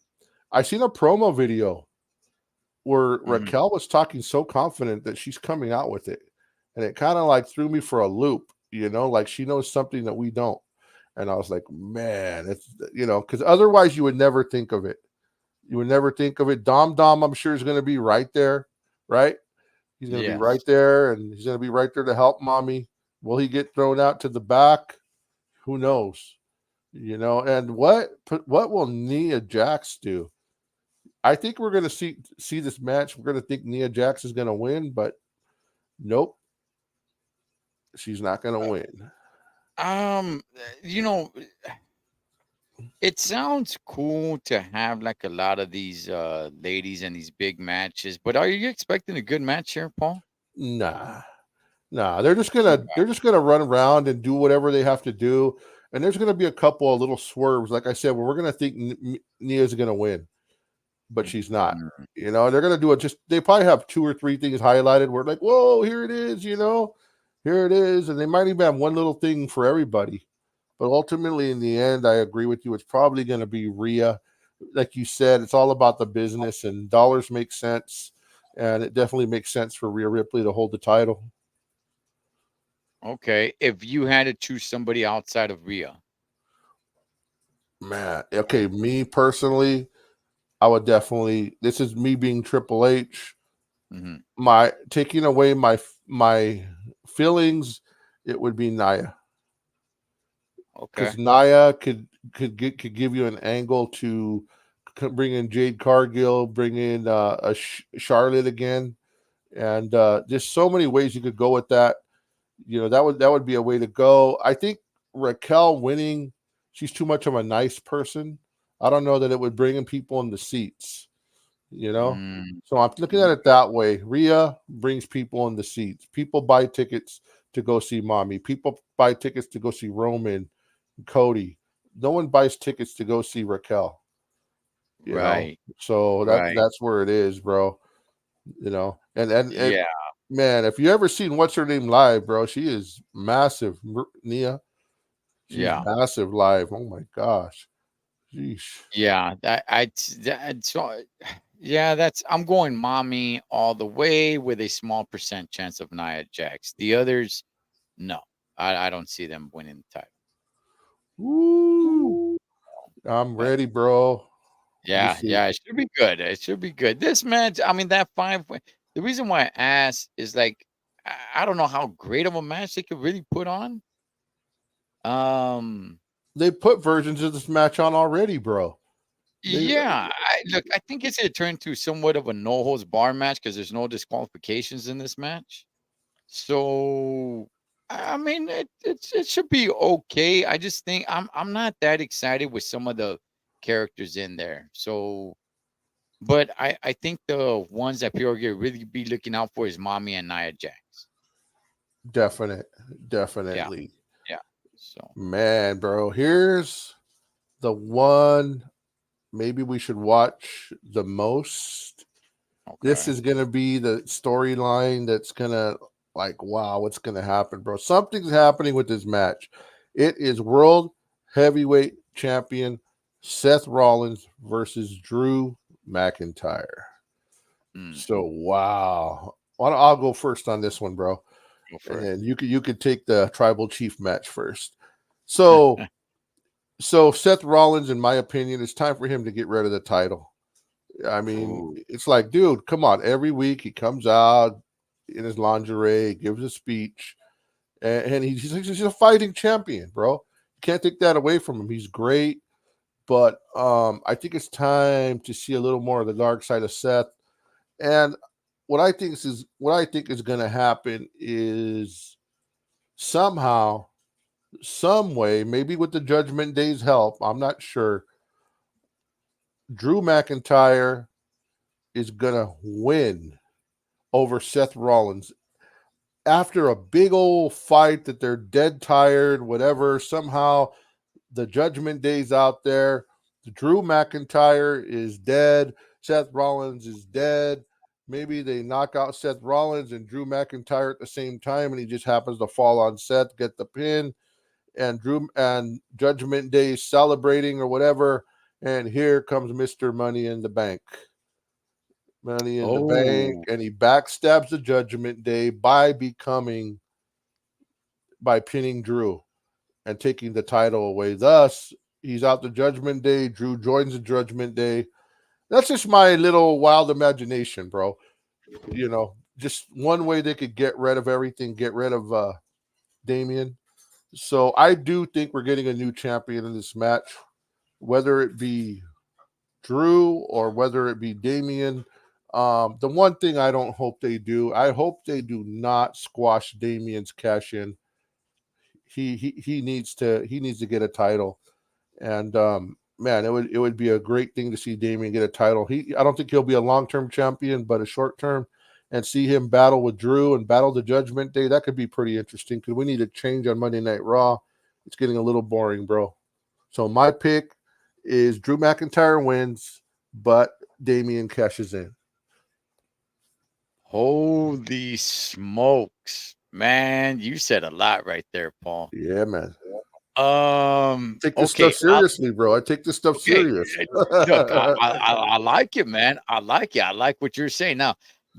I seen a promo video where Mhm. Raquel was talking so confident that she's coming out with it. And it kind of like threw me for a loop, like she knows something that we don't. And I was like, man, because otherwise you would never think of it. You would never think of it. Dom, I'm sure, is going to be right there, right? He's going to be right Yes. there, and he's going to be right there to help mommy. Will he get thrown out to the back? Who knows? And what will Nia Jax do? I think we're going to see this match. We're going to think Nia Jax is going to win, but nope, she's not going to win. You know, it sounds cool to have like a lot of these ladies and these big matches, but are you expecting a good match here, Paul? Nah, nah. They're just gonna run around and do whatever they have to do, and there's gonna be a couple of little swerves, like I said, where we're gonna think Nia's gonna win, but she's not. Mhm. They're gonna do it. Just they probably have two or three things highlighted where like, whoa, here it is. Here it is, and they might even have one little thing for everybody. But ultimately, in the end, I agree with you. It's probably going to be Rhea. Like you said, it's all about the business, and dollars make sense. And it definitely makes sense for Rhea Ripley to hold the title. Okay. If you had to choose somebody outside of Rhea. Man, okay, me personally, I would definitely. This is me being Triple H. Hmm. My taking away my feelings, it would be Nia, Okay. because Nia could give you an angle to bring in Jade Cargill, bring in Charlotte again, and there's so many ways you could go with that. That would be a way to go. I think Raquel winning, she's too much of a nice person. I don't know that it would bring in people in the seats. you know. Mm, So I'm looking at it that way. Rhea brings people in the seats. People buy tickets to go see mommy. People buy tickets to go see Roman, Cody. No one buys tickets to go see Raquel, you know. right, So right. that's where it is, bro. You know, and Yeah, man, if you ever seen what's her name live, bro, she is massive. Nia, she's yeah, massive live. Oh my gosh, sheesh. yeah. So yeah, I'm going mommy all the way with a small percent chance of Nia Jax. The others, no, I don't see them winning the title. Woo! I'm But ready, bro. yeah, This is yeah, it should be good. It should be good. This match, I mean, that the reason why I asked is like, I don't know how great of a match they could really put on. Um, they put versions of this match on already, bro. They yeah, look, I think it's gonna turn into somewhat of a no holds bar match because there's no disqualifications in this match. So, I mean, it should be okay. I just think I'm not that excited with some of the characters in there. So, but I think the ones that people are gonna really be looking out for is Mommy and Nia Jax. Yeah, definitely. yeah. So, Man, bro, here's the one maybe we should watch the most. This okay. is gonna be the storyline that's gonna like, wow, what's gonna happen, bro? Something's happening with this match. It is World Heavyweight Champion Seth Rollins versus Drew McIntyre. Mm, So wow. I'll go first on this one, bro. go And for it. then you could take the tribal chief match first. So Seth Rollins, in my opinion, it's time for him to get rid of the title. I mean, Ooh. it's like, dude, come on. Every week he comes out in his lingerie, gives a speech, and he's a fighting champion, bro. You can't take that away from him. He's great, but I think it's time to see a little more of the dark side of Seth. And what I think is going to happen is somehow, some way, maybe with the Judgment Day's help, I'm not sure. Drew McIntyre is going to win over Seth Rollins after a big old fight that they're dead tired, whatever. Somehow the Judgment Day's out there. Drew McIntyre is dead. Seth Rollins is dead. Maybe they knock out Seth Rollins and Drew McIntyre at the same time, and he just happens to fall on Seth, get the pin, and Drew and Judgment Day is celebrating or whatever. And here comes Mr. Money in the Bank. Money in the Bank, Oh, and he backstabs the Judgment Day by pinning Drew and taking the title away. Thus, he's out the Judgment Day. Drew joins the Judgment Day. That's just my little wild imagination, bro. You know, just one way they could get rid of everything, get rid of Damien. So I do think we're getting a new champion in this match, whether it be Drew or whether it be Damien. The one thing I don't hope they do, I hope they do not squash Damien's cash in. He needs to get a title, and man, it would be a great thing to see Damien get a title. I don't think he'll be a long term champion, but a short term, and see him battle with Drew and battle the Judgment Day. That could be pretty interesting because we need a change on Monday Night Raw. It's getting a little boring, bro. So my pick is Drew McIntyre wins, but Damien cashes in. holy smokes, man! You said a lot right there, Paul. Yeah, man. Take this stuff Okay, seriously, bro. I take this stuff okay. serious. Look, I like it, man. I like it. I like what you're saying. Now,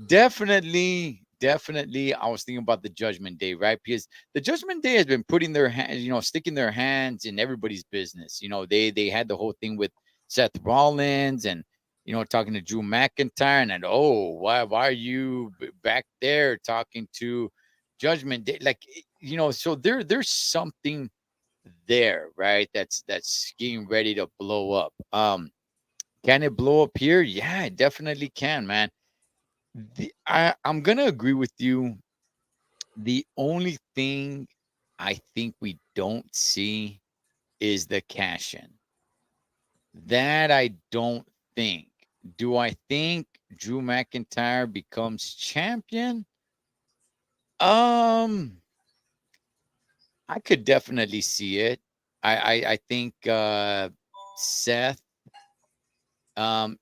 definitely, I was thinking about the Judgment Day, right? Because the Judgment Day has been putting their hands, sticking their hands in everybody's business. They had the whole thing with Seth Rollins and talking to Drew McIntyre and oh, why are you back there talking to Judgment Day? Like, so there's something there, right? That's getting ready to blow up. Can it blow up here? Yeah, it definitely can, man. I'm gonna agree with you. The only thing I think we don't see is the cash in. That I don't think. Do I think Drew McIntyre becomes champion? Um, I could definitely see it. I think Seth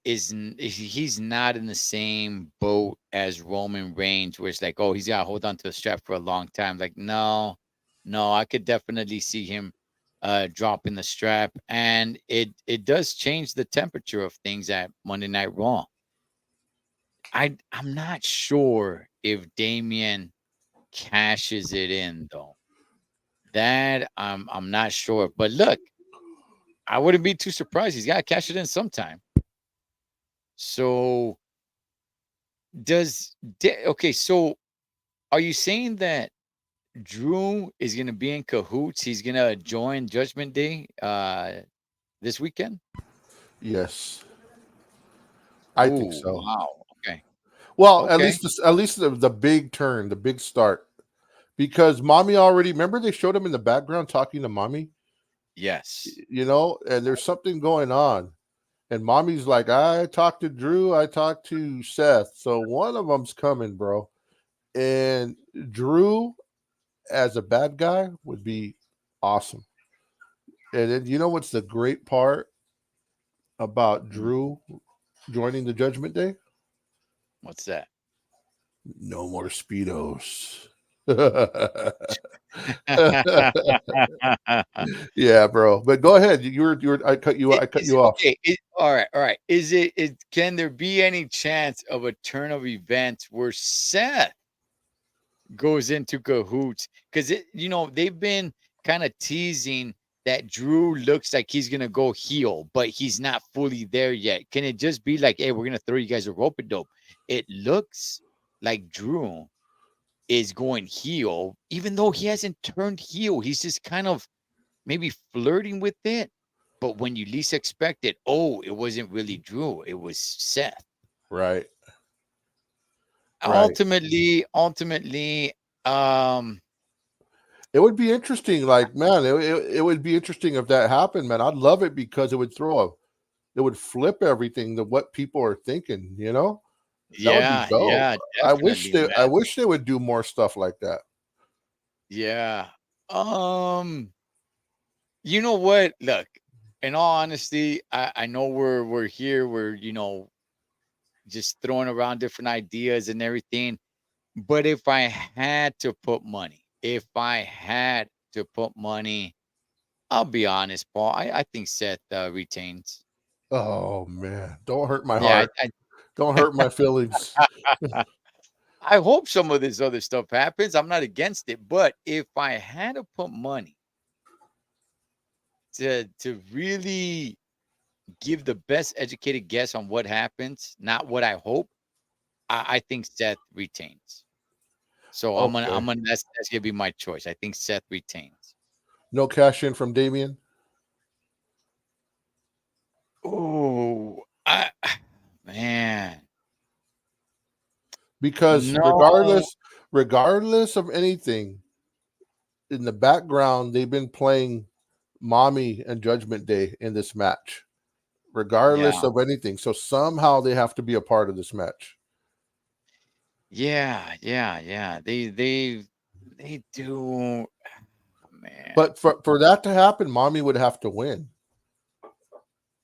he's not in the same boat as Roman Reigns, where it's like, oh, he's got to hold on to the strap for a long time. Like, no, no, I could definitely see him dropping the strap, and it does change the temperature of things at Monday Night Raw. I'm not sure if Damian cashes it in though. That I'm not sure. But look, I wouldn't be too surprised. He's got to cash it in sometime. So okay, so are you saying that Drew is going to be in cahoots? He's going to join Judgment Day this weekend? Yes, I think Oh, so. wow. Okay. Well, Okay. at least the big turn, the big start, because mommy already remember they showed him in the background talking to mommy, Yes. you know, and there's something going on. And mommy's like, I talked to Drew, I talked to Seth, so one of them's coming, bro. And Drew as a bad guy would be awesome. And then you know what's the great part about Mm, Drew joining the Judgment Day? what's that? No more speedos. Yeah, bro. But go ahead. You were I cut Is it you off. okay? All right, all right. Can there be any chance of a turn of events where Seth goes into cahoots? Because they've been kind of teasing that Drew looks like he's gonna go heel, but he's not fully there yet. Can it just be like, hey, we're gonna throw you guys a rope a dope? It looks like Drew is going heel, even though he hasn't turned heel. He's just kind of maybe flirting with it. But when you least expect it, oh, it wasn't really Drew, it was Seth. Right. Right. Ultimately, um, It would be interesting. Like, man, it would be interesting if that happened, man. I'd love it because it would flip everything to what people are thinking, you know? That would be yeah, dope. yeah, definitely, I man. wish they would do more stuff like that. Yeah. Um, you know what? Look, in all honesty, I know we're here, we're just throwing around different ideas and everything. But if I had to put money, I'll be honest, Paul. I think Seth retains. Oh man, don't hurt my Yeah, heart. Don't hurt my feelings. I hope some of this other stuff happens. I'm not against it, but if I had to put money to really give the best educated guess on what happens, not what I hope, I think Seth retains. So Okay. that's gonna be my choice. I think Seth retains. No cash in from Damien Oh, I man, because no. regardless of anything, in the background they've been playing Mommy and Judgment Day in this match. Regardless Yeah, of anything. So somehow they have to be a part of this match. yeah. They do. Man, But for that to happen, Mommy would have to win.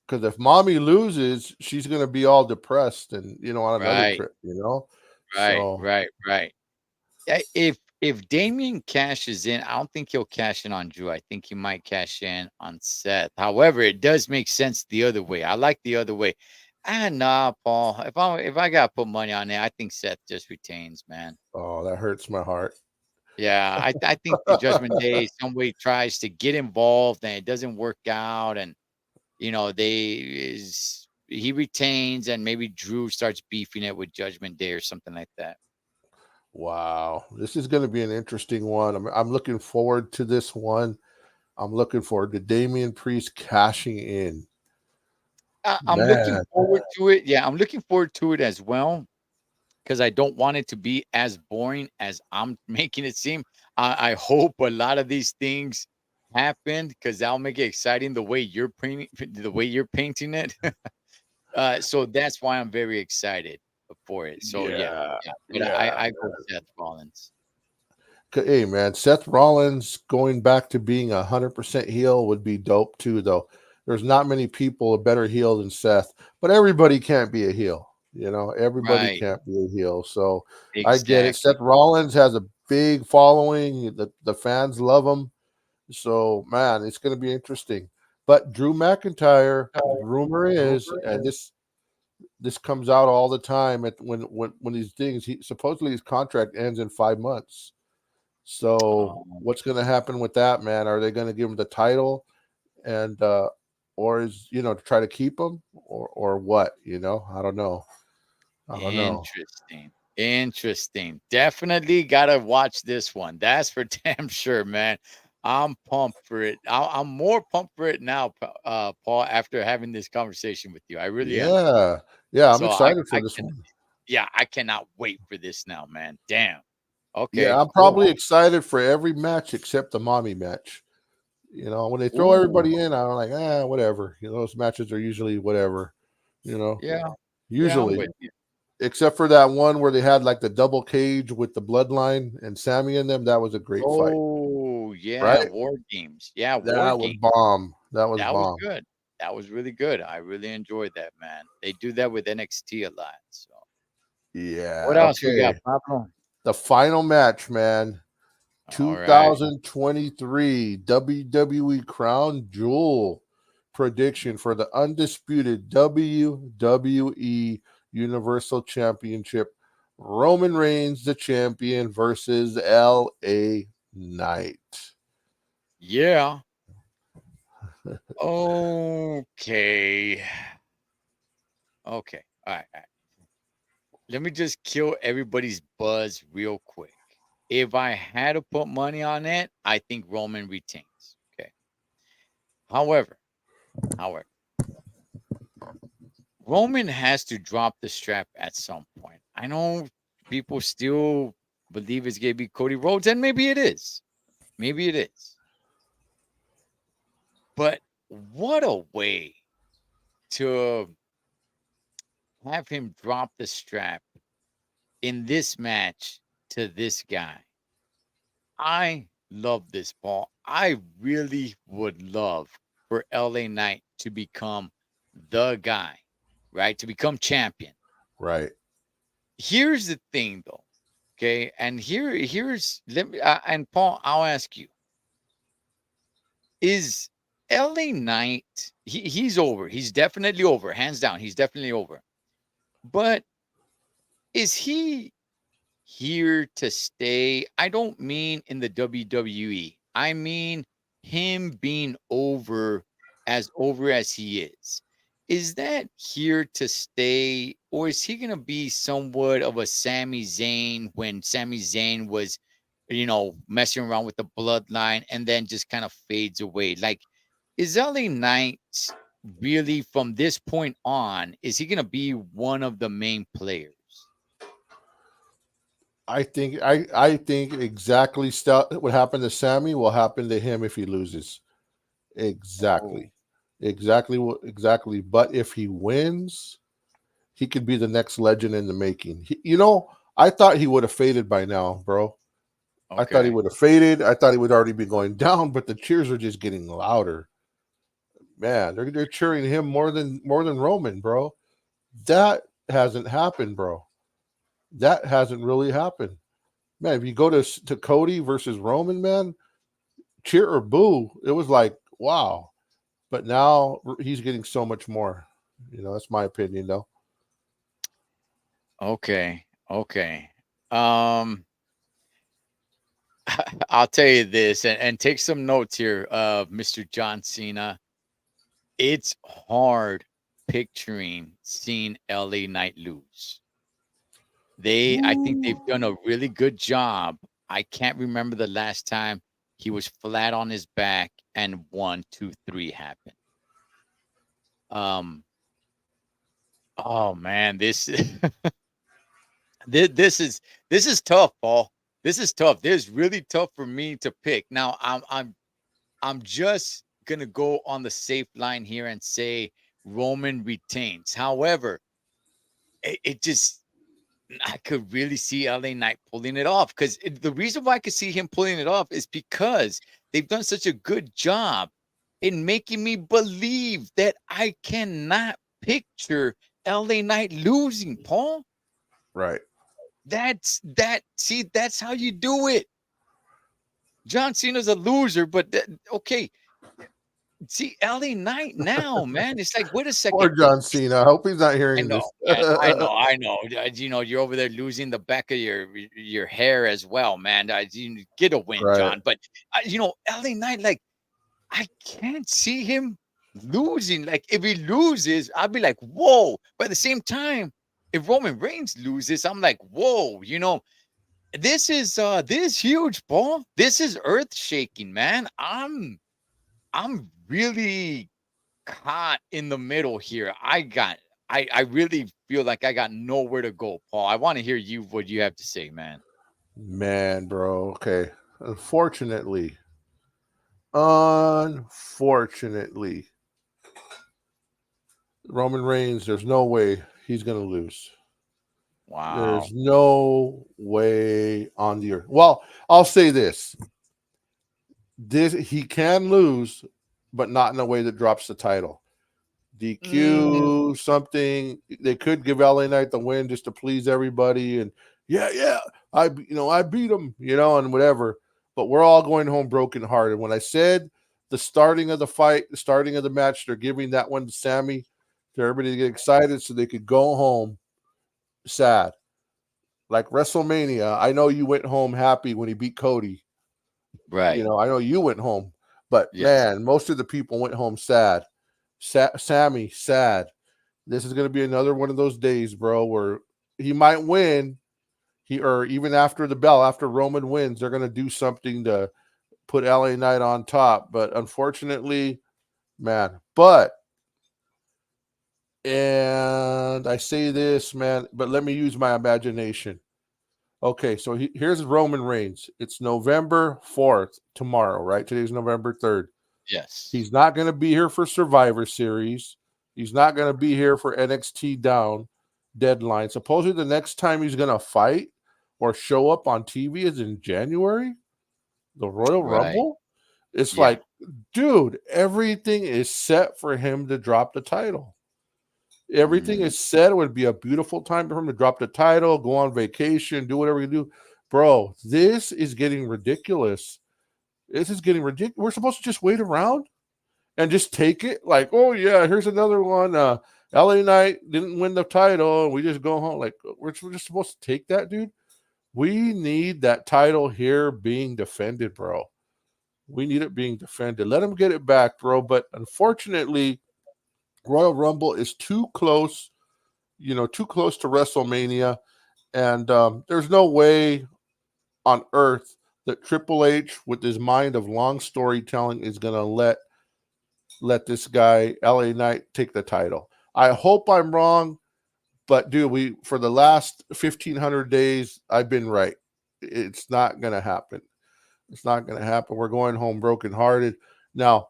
Because if Mommy loses, she's gonna be all depressed and on another right, trip, you know? right, So right, right. If Damien cashes in, I don't think he'll cash in on Drew. I think he might cash in on Seth. However, it does make sense the other way. I like the other way. Nah, Paul. If I gotta put money on it, I think Seth just retains, man. oh, that hurts my heart. Yeah, I think the Judgment Day somebody tries to get involved and it doesn't work out, and he retains, and maybe Drew starts beefing it with Judgment Day or something like that. Wow. This is gonna be an interesting one. I'm looking forward to this one. I'm looking forward to Damian Priest cashing in. I'm looking Man. forward to it. Yeah, I'm looking forward to it as well because I don't want it to be as boring as I'm making it seem. I hope a lot of these things happen because that'll make it exciting the way you're painting it. So that's why I'm very excited for it. So yeah, Yeah, yeah. But yeah. I go Seth Rollins. Hey man, Seth Rollins going back to being 100% heel would be dope too, though. There's not many people a better heel than Seth, but everybody can't be a heel. You know, everybody Right. can't be a heel. So I get it. Exactly. Seth Rollins has a big following. The fans love him. So man, it's going to be interesting. But Drew McIntyre, rumor is, and this comes out all the time at when these things. He supposedly his contract ends in 5 months. So Um, what's going to happen with that, man? Are they going to give him the title and or is to try to keep him or what? I don't know. I don't know. Interesting. Interesting. Definitely gotta watch this one. That's for damn sure, man. I'm pumped for it. I'm more pumped for it now, Paul, after having this conversation with you. I really am. Yeah, yeah. I'm So I, excited for I this can, one. yeah, I cannot wait for this now, man. Damn. Yeah, Okay, I'm cool. probably excited for every match except the mommy match. When they throw Ooh, everybody in, I'm like, whatever. Those matches are usually whatever. You know, yeah, yeah, I'm usually. with you. Except for that one where they had like the double cage with the bloodline and Sammy in them. That was a great fight, Oh, yeah, right? War Games. Yeah, War That was Games. bomb. That was That was bomb. good. That was really good. I really enjoyed that, man. They do that with NXT a lot. So, what Yeah. else we got, Okay. Pablo? The final match, man. All right. 2023 WWE Crown Jewel prediction for the undisputed WWE Universal Championship. Roman Reigns, the champion, versus LA Knight. Yeah. Okay. Okay. All right. All right. Let me just kill everybody's buzz real quick. If I had to put money on it, I think Roman retains. Okay. However, however, Roman has to drop the strap at some point. I know people still believe it's going to be Cody Rhodes, and maybe it is. Maybe it is. But what a way to have him drop the strap in this match to this guy. I love this, Paul. I really would love for LA Knight to become the guy, right? To become champion. Right. Here's the thing, though. Okay, and here's let me and Paul, I'll ask you: is LA Knight? He's over. He's definitely over, hands down. He's definitely over. But is he here to stay? I don't mean in the WWE. I mean him being over as he is. Is that here to stay, or is he going to be somewhat of a Sami Zayn when Sami Zayn was, messing around with the bloodline and then just kind of fades away? Like, is LA Knight really from this point on? Is he going to be one of the main players? I think exactly what happened to Sammy will happen to him if he loses. Oh, Exactly. Exactly. But if he wins, he could be the next legend in the making. I thought he would have faded by now, bro. I thought he okay. would have faded. I thought he would already be going down, but the cheers are just getting louder. Man, they're cheering him more than Roman, bro. That hasn't happened, bro. That hasn't really happened. Man, if you go to Cody versus Roman, man, cheer or boo, it was like, wow. But now he's getting so much more. That's my opinion, though. Okay. Okay. Um, I'll tell you this and take some notes here of Mr. John Cena. It's hard picturing seeing LA Knight lose. I think they've done a really good job. I can't remember the last time he was flat on his back and 1, 2, 3 happened. Um, oh man, this is tough, Paul. This is tough. This is really tough for me to pick. Now I'm just gonna go on the safe line here and say Roman retains. However, it just, I could really see LA Knight pulling it off, because the reason why I could see him pulling it off is because they've done such a good job in making me believe that I cannot picture LA Knight losing, Paul. Right. See, that's how you do it. John Cena's a loser, but okay. See, LA Knight now, man. It's like, wait a Poor second. John Cena. I hope he's not I hearing know, this. man. I know. You know, you're over there losing the back of your hair as well, man. You get a win, Right. John. But you know, LA Knight, like, I can't see him losing. Like, if he loses, I'll be like, whoa. But at the same time, if Roman Reigns loses, I'm like, whoa. You know, this is huge, Paul. This is earth shaking, man. I'm really caught in the middle here. I really feel like I got nowhere to go, Paul. I want to hear what you have to say, man. Man, bro. Okay. Unfortunately, Roman Reigns, there's no way he's going to lose. Wow. There's no way on the earth. Well, I'll say this. He can lose, but not in a way that drops the title. DQ, something. They could give LA Knight the win just to please everybody. And I beat him, and whatever. But we're all going home brokenhearted. When I said the starting of the fight, the starting of the match, they're giving that one to Sammy, to everybody to get excited so they could go home sad. Like WrestleMania, I know you went home happy when he beat Cody. Right. I know you went home. But, Yes. man, most of the people went home sad. Sammy, sad. This is going to be another one of those days, bro, where he might win. Or even after the bell, after Roman wins, they're going to do something to put LA Knight on top. But unfortunately, man, and I say this, man, but let me use my imagination. Okay, so here's Roman Reigns. It's November 4th, tomorrow, right? Today's November 3rd. Yes. He's not going to be here for Survivor Series. He's not going to be here for NXT Down deadline. Supposedly the next time he's going to fight or show up on TV is in January, the Royal Rumble. It's like, dude, everything is set for him to drop the title. Everything is set. It would be a beautiful time for him to drop the title, go on vacation, do whatever you do. Bro, this is getting ridiculous. We're supposed to just wait around and just take it. Like, oh, yeah, here's another one. LA Knight didn't win the title. And we just go home. Like, we're just supposed to take that, dude. We need that title here being defended, bro. We need it being defended. Let him get it back, bro. But unfortunately, Royal Rumble is too close, too close to WrestleMania. And there's no way on earth that Triple H, with his mind of long storytelling, is going to let this guy, LA Knight, take the title. I hope I'm wrong, but dude, for the last 1,500 days, I've been right. It's not going to happen. It's not going to happen. We're going home brokenhearted. Now,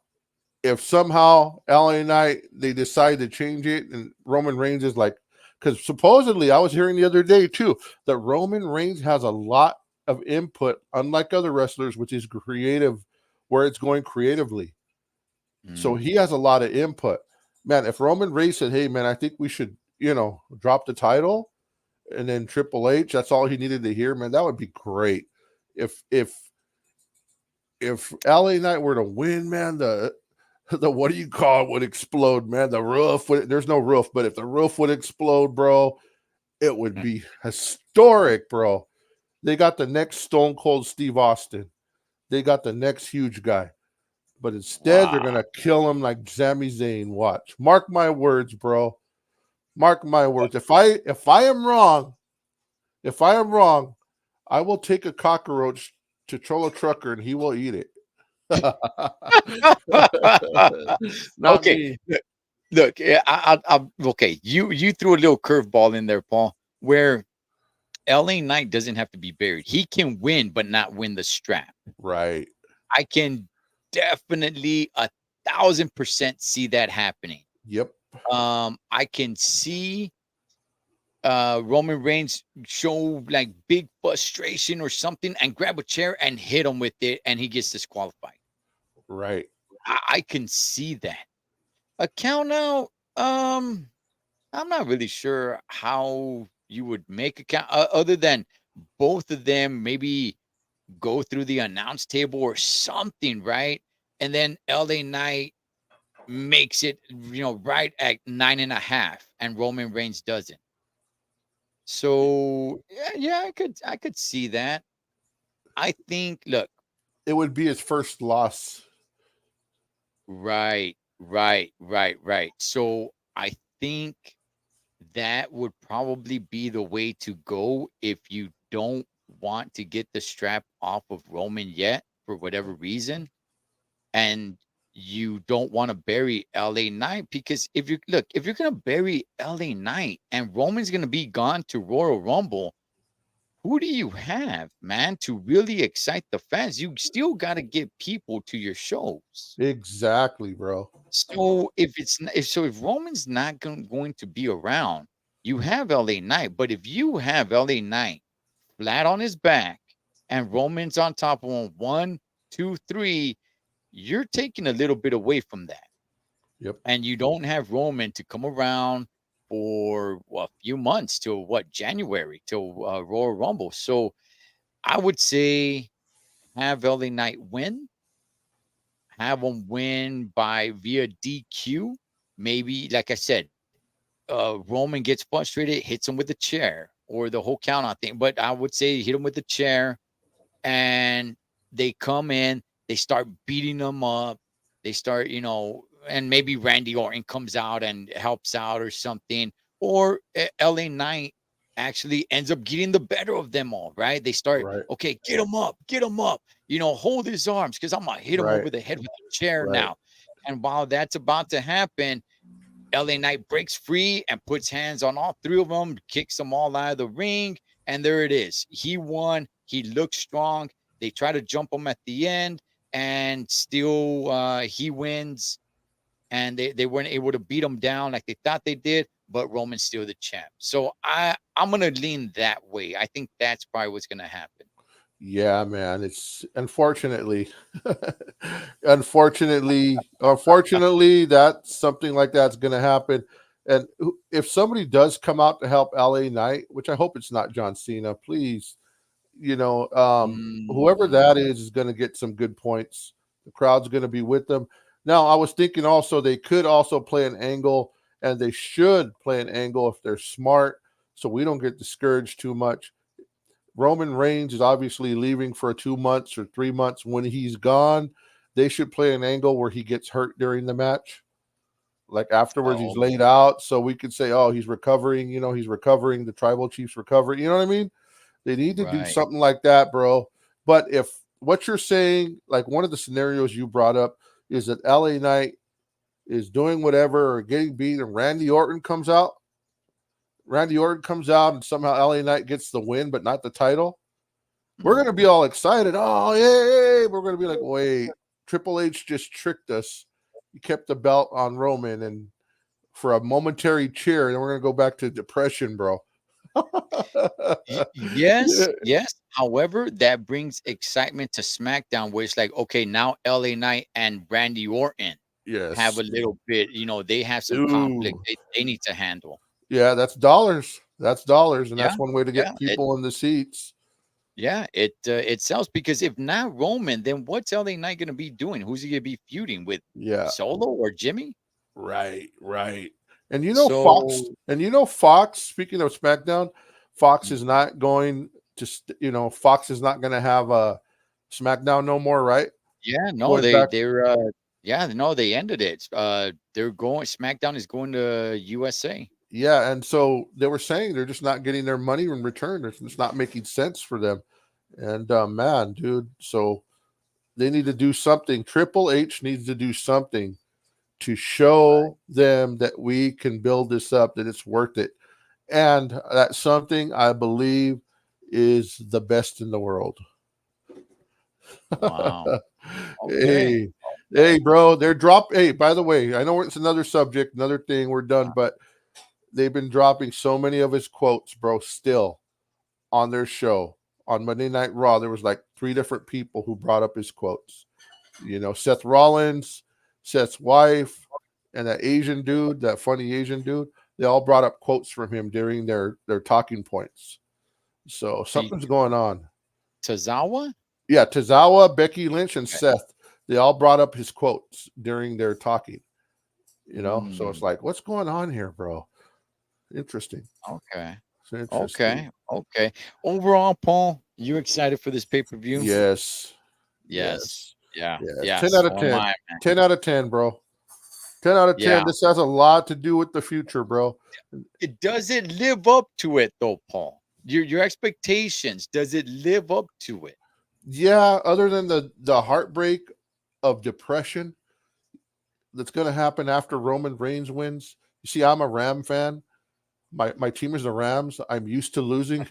if somehow LA Knight, they decide to change it and Roman Reigns is like, because supposedly I was hearing the other day too, that Roman Reigns has a lot of input, unlike other wrestlers, which is creative, where it's going creatively. So he has a lot of input. Man, if Roman Reigns said, hey, man, I think we should, drop the title, and then Triple H, that's all he needed to hear, man, that would be great. If LA Knight were to win, man, the what do you call it would explode, man. The roof there's no roof, but if the roof would explode, bro, it would be historic, bro. They got the next Stone Cold Steve Austin. They got the next huge guy. But instead, they're gonna kill him like Sami Zayn. Watch. Mark my words, bro. Mark my words. If I am wrong, I will take a cockroach to Cholo Trucker and he will eat it. Okay. Look, okay. You threw a little curveball in there, Paul, where LA Knight doesn't have to be buried. He can win, but not win the strap. Right. I can definitely 1,000% see that happening. Yep. I can see Roman Reigns show like big frustration or something and grab a chair and hit him with it, and he gets disqualified. Right. I can see that. A count out, I'm not really sure how you would make a count other than both of them maybe go through the announce table or something, right? And then LA Knight makes it, right at 9.5, and Roman Reigns doesn't. So yeah, I could see that. I think, look, It would be his first loss. right, right. So I think that would probably be the way to go if you don't want to get the strap off of Roman yet for whatever reason, and you don't want to bury LA Knight, because if you're gonna bury LA Knight and Roman's gonna be gone to Royal Rumble, who do you have, man, to really excite the fans? You still got to get people to your shows. Exactly, bro. So if Roman's not going to be around, you have LA Knight. But if you have LA Knight flat on his back and Roman's on top of him, 1, 2, 3, you're taking a little bit away from that. Yep. And you don't have Roman to come around for a few months till January, till Royal Rumble. So I would say have LA Knight win, have them win by via DQ. Maybe, like I said, Roman gets frustrated, hits him with the chair or the whole count out thing. But I would say hit him with the chair, and they come in, they start beating them up. They start, and maybe Randy Orton comes out and helps out or something. Or LA Knight actually ends up getting the better of them all, right? They start, Right. okay, get him up, hold his arms, because I'm gonna hit him Right. over the head with the chair Right. now. And while that's about to happen, LA Knight breaks free and puts hands on all three of them, kicks them all out of the ring, and there it is. He won. He looked strong. They try to jump him at the end, and still he wins. And they weren't able to beat him down like they thought they did, but Roman's still the champ. So I'm gonna lean that way. I think that's probably what's gonna happen. Yeah, man. It's unfortunately, unfortunately, that something like that's going to happen. And if somebody does come out to help LA Knight, which I hope it's not John Cena, please, whoever that Mm, is going to get some good points. The crowd's going to be with them. Now, I was thinking also they could also play an angle, and they should play an angle if they're smart, so we don't get discouraged too much. Roman Reigns is obviously leaving for 2 months or 3 months. When he's gone, they should play an angle where he gets hurt during the match. Like afterwards, he's oh, laid out, so we could say, "Oh, he's recovering." He's recovering. The tribal chief's recovering. You know what I mean? They need to do right. something like that, bro. But if what you're saying, like one of the scenarios you brought up, is that LA Knight is doing whatever or getting beat, and Randy Orton comes out, and somehow LA Knight gets the win, but not the title. We're going to be all excited. Oh, yay. We're going to be like, wait, Triple H just tricked us. He kept the belt on Roman and for a momentary cheer, and we're going to go back to depression, bro. Yes, yes. However, that brings excitement to SmackDown, where it's like, okay, now LA Knight and Randy Orton have Yes. a little bit, they have some conflict Ooh. they need to handle. Yeah, that's dollars. That's dollars, and Yeah, that's one way to yeah, get people in the seats. it sells, because if not Roman, then what's LA Knight going to be doing? Who's he going to be feuding with? Yeah. Solo or Jimmy? Right, right. And So Fox, speaking of SmackDown, Fox is not going to, Fox is not going to have a SmackDown no more, right? yeah, no, Going back, they ended it. They're going SmackDown is going to USA. yeah. And so they were saying they're just not getting their money in return. It's not making sense for them. And man, dude, so they need to do something. Triple H needs to do something to show them that we can build this up, that it's worth it. And that something, I believe, is the best in the world. Wow. Okay. Hey, Hey, bro, they're drop. Hey, by the way, I know it's another subject, another thing. We're done, but they've been dropping so many of his quotes, bro, still on their show. On Monday Night Raw, there was like 3 different people who brought up his quotes. Seth Rollins, Seth's wife, and that Asian dude, that funny Asian dude. They all brought up quotes from him during their talking points. So something's going on. Tozawa? Yeah, Tozawa, Becky Lynch, and Seth. They all brought up his quotes during their talking. So it's like, what's going on here, bro? Interesting. Okay. Interesting. Okay. Overall, Paul, you excited for this pay-per-view? Yes. Yeah. 10 out of 10. 10 out of 10, bro. 10 out of 10. Yeah. This has a lot to do with the future, bro. Does it live up to it, though, Paul? Your expectations, does it live up to it? Yeah, other than the heartbreak of depression that's going to happen after Roman Reigns wins. You see, I'm a Ram fan. My team is the Rams. I'm used to losing.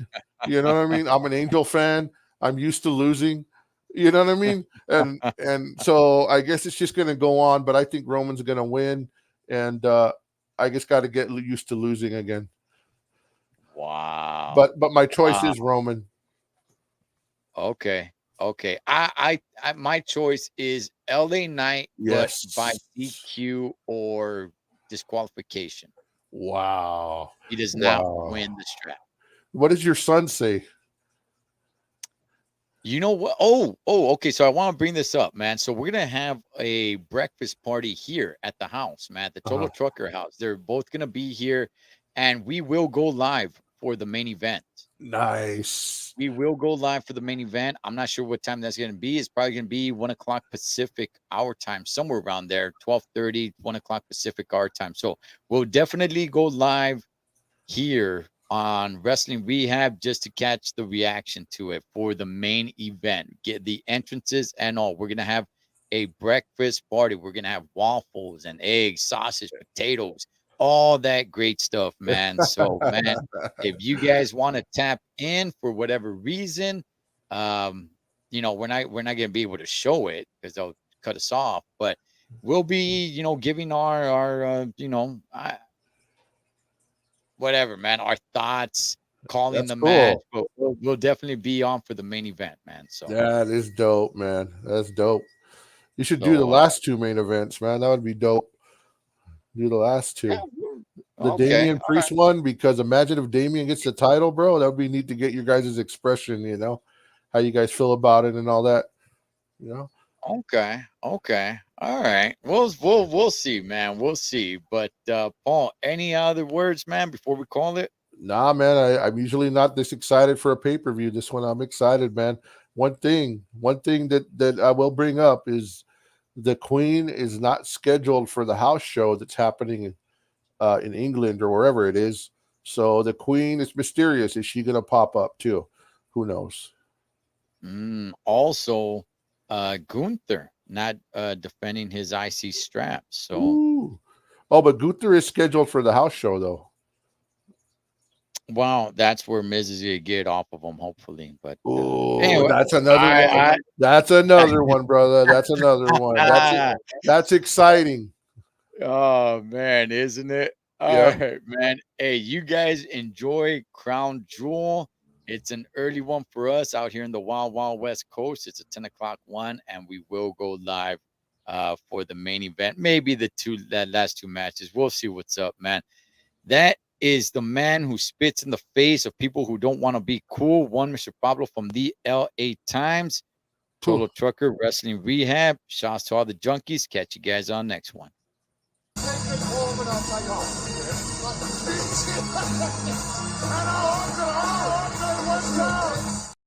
You know what I mean? I'm an Angel fan. I'm used to losing. You know what I mean? And so I guess it's just going to go on. But I think Roman's going to win, and I just got to get used to losing again. Wow. But my choice is Roman. Okay. I my choice is LA Knight, Yes, but by DQ or disqualification. Wow. He does not win the strap. What does your son say? You know what? Oh, okay. So I want to bring this up, man. So we're gonna have a breakfast party here at the house, man, the Total Trucker house. They're both gonna be here, and we will go live for the main event. Nice. We will go live for the main event. I'm not sure what time that's going to be. It's probably going to be 1 o'clock Pacific our time, somewhere around there, 12:30, 1 o'clock Pacific our time. So we'll definitely go live here on Wrestling Rehab just to catch the reaction to it for the main event. Get the entrances and all. We're going to have a breakfast party. We're going to have waffles and eggs, sausage, potatoes, all that great stuff, man. So, man, if you guys want to tap in for whatever reason, we're not going to be able to show it because they'll cut us off, but we'll be, giving our whatever, man, our thoughts, calling the match. But we'll definitely be on for the main event, man. So that is dope, man. That's dope. You should do the last 2 main events, man. That would be dope. Do the last 2. The Damian Priest one, because imagine if Damian gets the title, bro. That would be neat to get your guys' expression, how you guys feel about it and all that. Okay. All right. We'll see, man. We'll see. But Paul, any other words, man, before we call it? Nah, man. I'm usually not this excited for a pay-per-view. This one I'm excited, man. One thing that I will bring up is the Queen is not scheduled for the house show that's happening in England or wherever it is. So the Queen is mysterious. Is she going to pop up too? Who knows? Also, Gunther not defending his IC strap. So, but Gunther is scheduled for the house show though. Wow, that's where Miz is gonna get off of him, hopefully. But anyway, that's another one. That's another one, brother. That's another one. That's exciting. Oh man, isn't it? All right, man. Hey, you guys enjoy Crown Jewel. It's an early one for us out here in the Wild Wild West Coast. It's a 10 o'clock one, and we will go live for the main event. Maybe that last 2 matches. We'll see what's up, man. That is the man who spits in the face of people who don't want to be cool. One, Mr. Pablo from the LA Times. Total Trucker Wrestling Rehab. Shouts to all the junkies. Catch you guys on next one. And